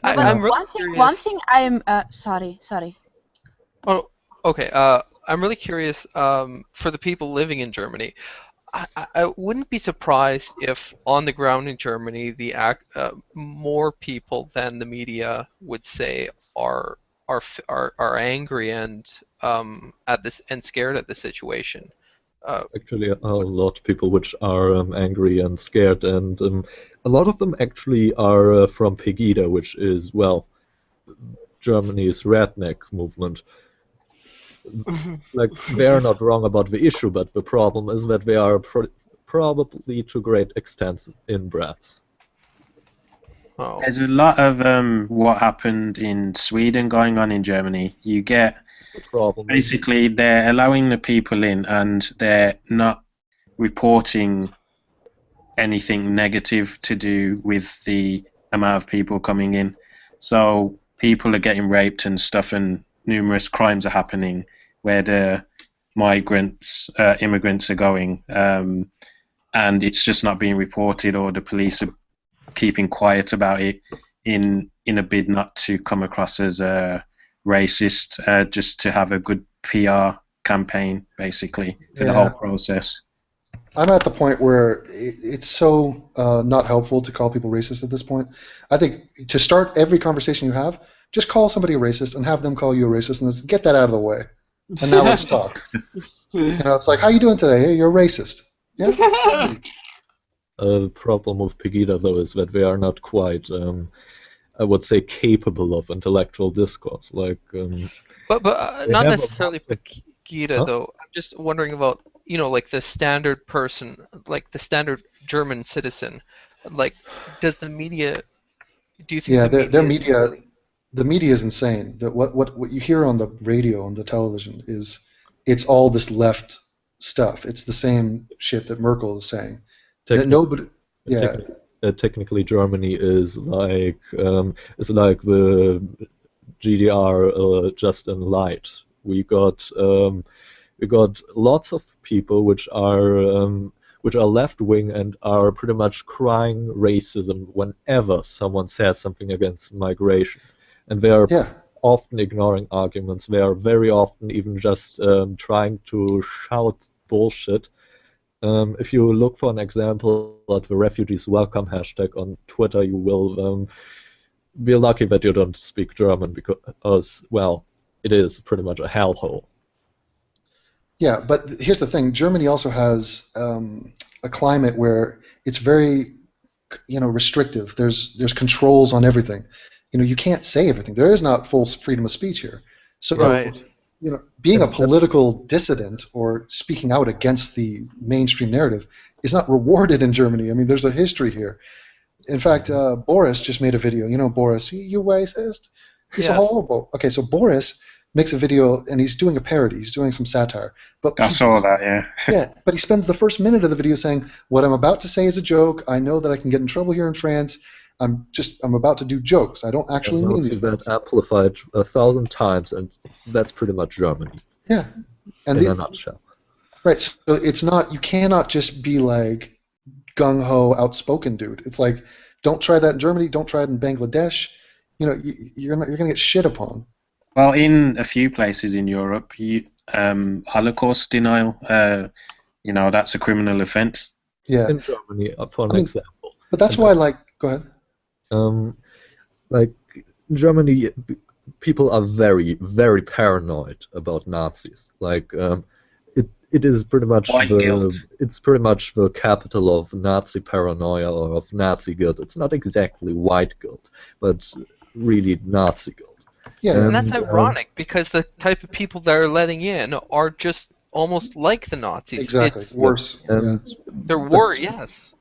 I'm really curious. One thing I'm sorry. Oh, okay. I'm really curious for the people living in Germany. I wouldn't be surprised if on the ground in Germany, more people than the media would say are angry and at this and scared at the situation. Actually, a lot of people which are angry and scared, and a lot of them actually are from Pegida, which is, well, Germany's redneck movement. Like, they're not wrong about the issue, but the problem is that they are probably to great extent inbreds. Oh. There's a lot of what happened in Sweden going on in Germany. You get basically they're allowing the people in and they're not reporting anything negative to do with the amount of people coming in. So people are getting raped and stuff, and numerous crimes are happening where the immigrants are going, and it's just not being reported, or the police are keeping quiet about it in a bid not to come across as racist, just to have a good PR campaign, basically, for the whole process. I'm at the point where it's so not helpful to call people racist at this point. I think to start every conversation you have, just call somebody a racist and have them call you a racist, and let's get that out of the way. And now let's talk. It's like, how you doing today? Hey, you're a racist. Yeah. The problem with Pegida, though, is that they are not quite, I would say, capable of intellectual discourse. Like, But not necessarily Pegida, Huh? though. I'm just wondering about, like the standard person, like the standard German citizen. Like, does the media? Do you think Yeah, the their media? media, the media is insane. That what you hear on the radio, on the television, it's all this left stuff. It's the same shit that Merkel is saying. That nobody, yeah, technically, Germany is like the GDR just in light. We got lots of people which are left wing and are pretty much crying racism whenever someone says something against migration, and they are often ignoring arguments. They are very often even just trying to shout bullshit. If you look for an example at the refugees welcome hashtag on Twitter, you will be lucky that you don't speak German because, well, it is pretty much a hellhole. yeah. But here's the thing: Germany also has a climate where it's very, restrictive. There's controls on everything. You can't say everything. There is not full freedom of speech here. So, Right. Being a political dissident or speaking out against the mainstream narrative is not rewarded in Germany. I mean, there's a history here. In fact, Boris just made a video. You know Boris, you racist? He's Yes. horrible. Okay, so Boris makes a video and he's doing a parody. He's doing some satire. But I saw that, yeah. yeah, but he spends the first minute of the video saying, "What I'm about to say is a joke. I know that I can get in trouble here in France. I'm about to do jokes. I don't actually mean these that things." amplified 1,000 times, and that's pretty much Germany. Yeah, and in a nutshell. Right. So it's not. You cannot just be like gung ho, outspoken dude. It's like, don't try that in Germany. Don't try it in Bangladesh. You're gonna get shit upon. Well, in a few places in Europe, Holocaust denial, that's a criminal offence. Yeah. In Germany, for an example. But that's why, go ahead. Like in Germany, people are very, very paranoid about Nazis. Like, it is pretty much it's pretty much the capital of Nazi paranoia or of Nazi guilt. It's not exactly white guilt, but really Nazi guilt. Yeah, and that's ironic because the type of people that are letting in are just almost like the Nazis. Exactly, it's worse. They're worse, yes.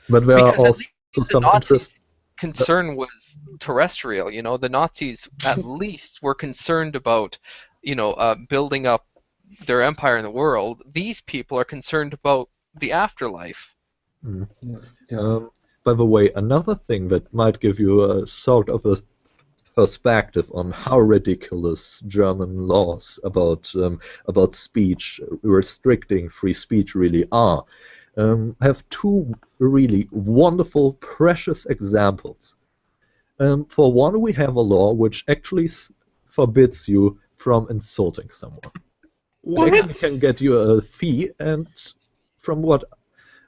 But there are Because also some interest. Concern was terrestrial. The Nazis at least were concerned about, building up their empire in the world. These people are concerned about the afterlife. By the way, another thing that might give you a sort of a perspective on how ridiculous German laws about speech, restricting free speech, really are. Have two really wonderful, precious examples. For one, we have a law which actually forbids you from insulting someone. What? It actually can get you a fee, and from what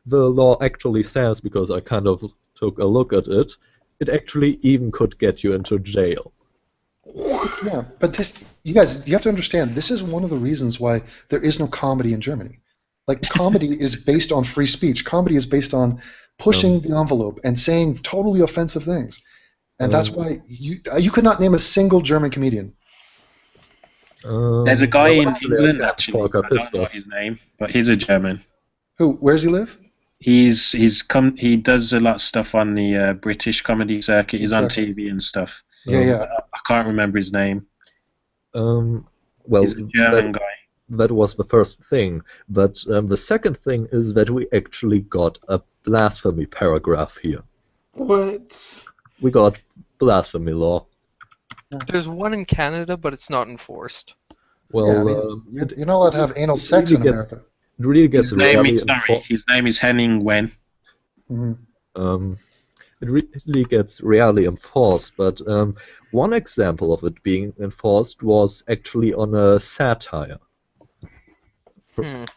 the law actually says, because I kind of took a look at it, it actually even could get you into jail. Yeah, but you guys, you have to understand, this is one of the reasons why there is no comedy in Germany. Like, comedy is based on free speech. Comedy is based on pushing the envelope and saying totally offensive things. And that's why you could not name a single German comedian. There's a guy in England, actually, I don't know his name, but he's a German. Who? Where does he live? He does a lot of stuff on the British comedy circuit. He's on TV and stuff. Yeah. I can't remember his name. Well, he's a German guy. That was the first thing, but the second thing is that we actually got a blasphemy paragraph here. What? We got blasphemy law. There's one in Canada, but it's not enforced. Well, you're not allowed to have anal sex in America. It really gets His name is Henning Wen. Mm-hmm. It really gets rarely enforced, but one example of it being enforced was actually on a satire.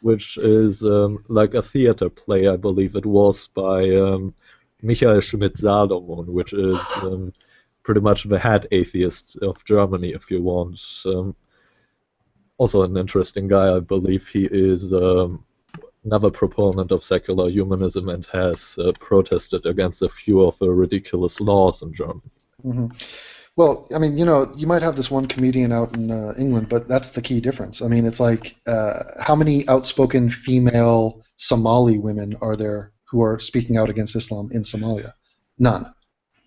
which is like a theater play, I believe it was, by Michael Schmidt-Salomon, which is pretty much the head atheist of Germany, if you want. Also an interesting guy, I believe. He is another proponent of secular humanism and has protested against a few of the ridiculous laws in Germany. Mm-hmm. Well, I mean, you might have this one comedian out in England, but that's the key difference. I mean, it's like, how many outspoken female Somali women are there who are speaking out against Islam in Somalia? None.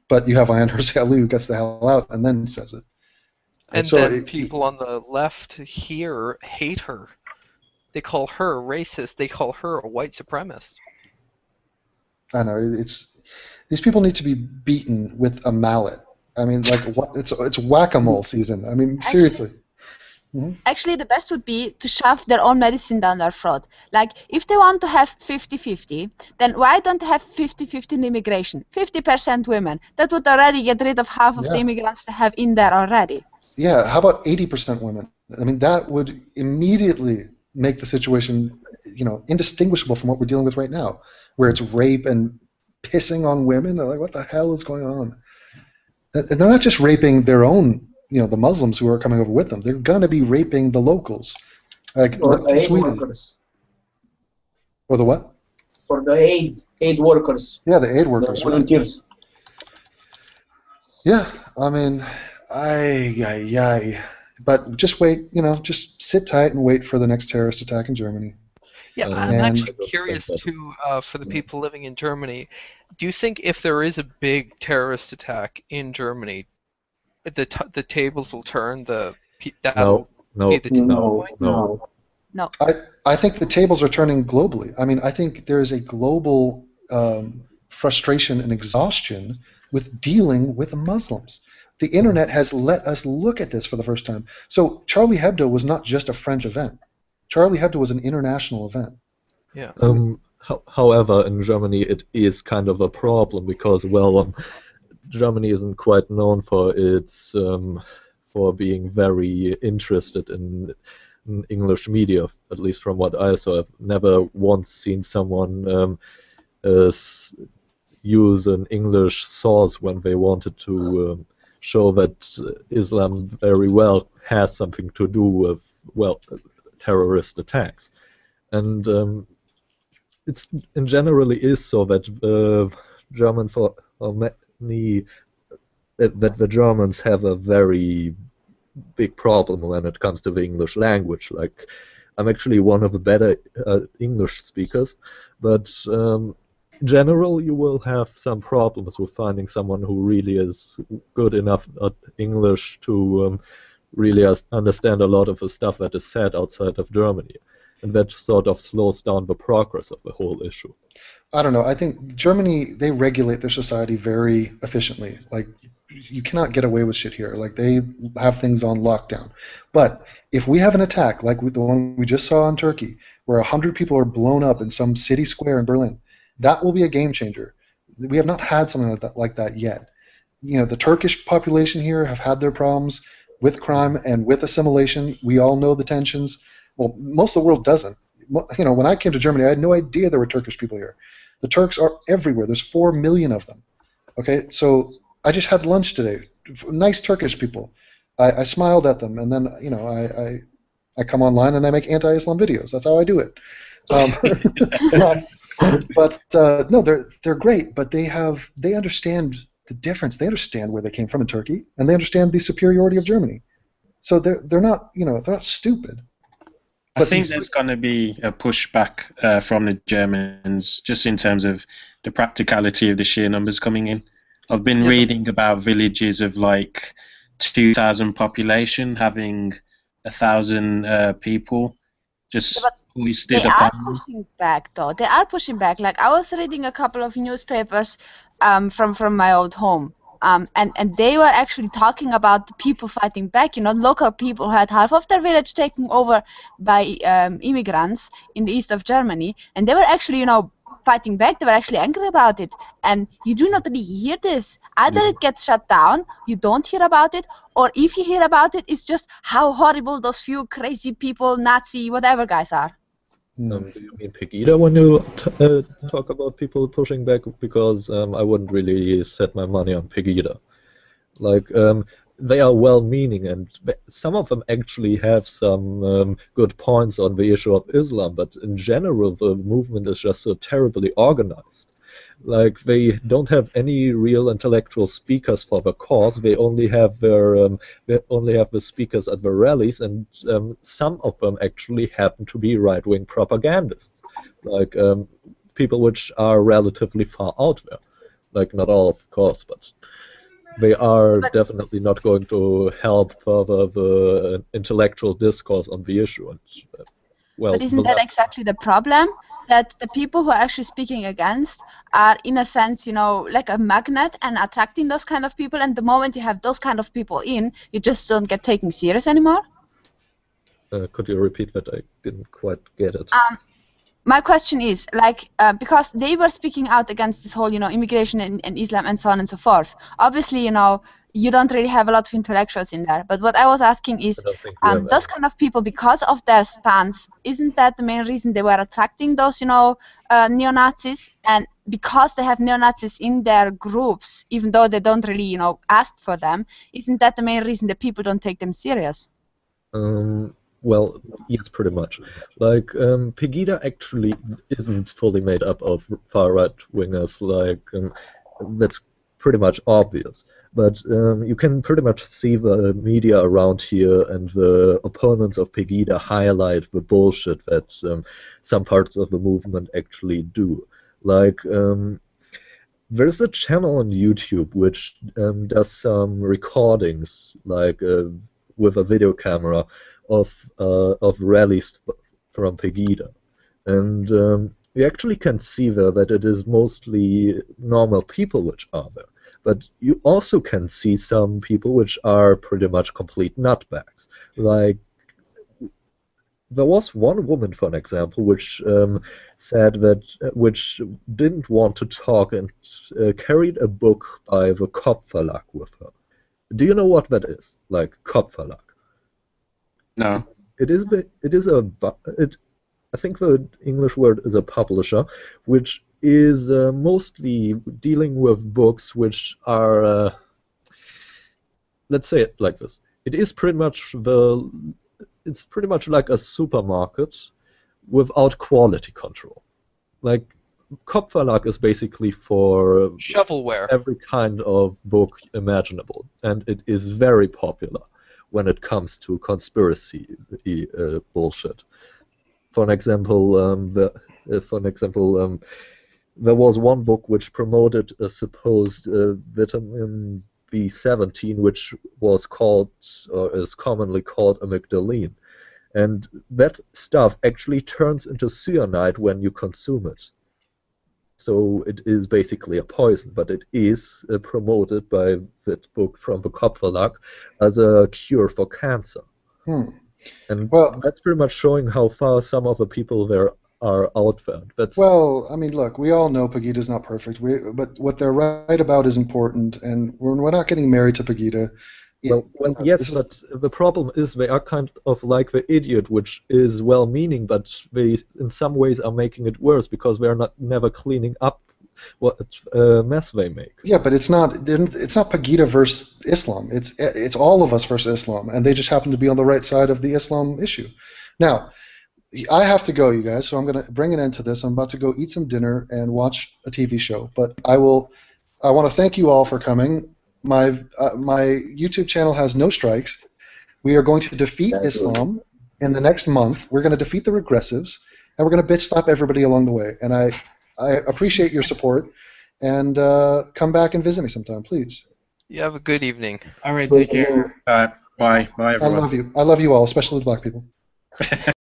But you have Ayaan Hirsi Ali who gets the hell out and then says it. And so then people on the left here hate her. They call her racist. They call her a white supremacist. I know, these people need to be beaten with a mallet. I mean, like, it's whack-a-mole season. I mean, seriously. Actually, the best would be to shove their own medicine down their throat. Like, if they want to have 50-50, then why don't they have 50-50 in immigration? 50% women. That would already get rid of half of the immigrants they have in there already. Yeah, how about 80% women? I mean, that would immediately make the situation, indistinguishable from what we're dealing with right now, where it's rape and pissing on women. They're like, what the hell is going on? And they're not just raping their own, the Muslims who are coming over with them. They're going to be raping the locals. Like, or the aid Sweden. workers. Or the what? Or the aid workers. Yeah, the aid workers. The volunteers. Yeah, I mean, but just wait, just sit tight and wait for the next terrorist attack in Germany. Yeah, I'm actually curious too, for the people living in Germany. Do you think if there is a big terrorist attack in Germany, the tables will turn? No. I think the tables are turning globally. I mean, I think there is a global frustration and exhaustion with dealing with Muslims. The internet has let us look at this for the first time. So Charlie Hebdo was not just a French event. Charlie Hebdo was an international event. Yeah. However, in Germany it is kind of a problem because, Germany isn't quite known for its for being very interested in English media, at least from what I saw. I've never once seen someone use an English source when they wanted to show that Islam very well has something to do with, terrorist attacks. And it generally is so that the Germans have a very big problem when it comes to the English language. Like, I'm actually one of the better English speakers, but in general, you will have some problems with finding someone who really is good enough at English to really understand a lot of the stuff that is said outside of Germany. And that sort of slows down the progress of the whole issue. I don't know. I think Germany, they regulate their society very efficiently. Like, you cannot get away with shit here. Like, they have things on lockdown. But if we have an attack like the one we just saw in Turkey, where 100 people are blown up in some city square in Berlin, that will be a game changer. We have not had something like that yet. The Turkish population here have had their problems with crime and with assimilation. We all know the tensions. Well, most of the world doesn't. When I came to Germany, I had no idea there were Turkish people here. The Turks are everywhere. There's 4 million of them. Okay, so I just had lunch today. Nice Turkish people. I smiled at them, and then I come online and I make anti-Islam videos. That's how I do it. But no, they're great. But they understand the difference. They understand where they came from in Turkey, and they understand the superiority of Germany. So they're not they're not stupid. I think there's going to be a pushback from the Germans just in terms of the practicality of the sheer numbers coming in. I've been reading about villages of like 2,000 population having 1,000 people just hoisted upon them. They are pushing back, though. They are pushing back. Like, I was reading a couple of newspapers from my old home. And they were actually talking about the people fighting back. Local people had half of their village taken over by immigrants in the east of Germany, and they were actually, fighting back. They were actually angry about it. And you do not really hear this. Either it gets shut down, you don't hear about it, or if you hear about it, it's just how horrible those few crazy people, Nazi, whatever guys are. Do you mean Pegida when you talk about people pushing back? Because I wouldn't really set my money on Pegida. Like, they are well-meaning, and some of them actually have some good points on the issue of Islam, but in general the movement is just so terribly organized. Like, they don't have any real intellectual speakers for the cause. They only have the speakers at the rallies, and some of them actually happen to be right-wing propagandists, like people which are relatively far out there. Like, not all, of course, but they are definitely not going to help further the intellectual discourse on the issue. And, well, but isn't that exactly the problem? That the people who are actually speaking against are, in a sense, you know, like a magnet and attracting those kind of people. And the moment you have those kind of people in, you just don't get taken serious anymore. Could you repeat that? I didn't quite get it. My question is, like, because they were speaking out against this whole, you know, immigration and Islam and so on and so forth. Obviously, you know, you don't really have a lot of intellectuals in there. But what I was asking is, those kind of people, because of their stance, isn't that the main reason they were attracting those, you know, neo-Nazis? And because they have neo-Nazis in their groups, even though they don't really, you know, ask for them, isn't that the main reason that people don't take them serious? Well, yes, pretty much. Like, Pegida actually isn't fully made up of far-right wingers. Like, that's pretty much obvious. But you can pretty much see the media around here and the opponents of Pegida highlight the bullshit that some parts of the movement actually do. Like, there's a channel on YouTube which does some recordings, like with a video camera, of rallies from Pegida, and you actually can see there that it is mostly normal people which are there, but you also can see some people which are pretty much complete nutbags. Like, there was one woman, for an example, which said that which didn't want to talk and carried a book by the Kopf-Verlag with her. Do you know what that is? Like, Kopf-Verlag. No. I think the English word is a publisher, which is mostly dealing with books which are, let's say it like this. It's pretty much like a supermarket without quality control. Like, Kopf-Verlag is basically for shovelware, every kind of book imaginable, and it is very popular when it comes to conspiracy bullshit. For example, there was one book which promoted a supposed vitamin B17, which was called, or is commonly called, amygdaline, and that stuff actually turns into cyanide when you consume it. So it is basically a poison, but it is promoted by that book from the Kopf-Verlag as a cure for cancer. And that's pretty much showing how far some of the people there are out there. Well, I mean, look, we all know Pegida's not perfect, but what they're right about is important, and we're not getting married to Pegida. Well, yes, but the problem is they are kind of like the idiot, which is well-meaning, but they, in some ways, are making it worse because they are never cleaning up what mess they make. Yeah, but it's not Pegida versus Islam. It's all of us versus Islam, and they just happen to be on the right side of the Islam issue. Now, I have to go, you guys, so I'm going to bring an end to this. I'm about to go eat some dinner and watch a TV show, but I want to thank you all for coming. My YouTube channel has no strikes. We are going to defeat Islam in the next month. We're going to defeat the regressives, and we're going to bitch slap everybody along the way. And I appreciate your support, and come back and visit me sometime, please. You have a good evening. All right, take care. Bye. Bye, everyone. I love you all, especially the black people.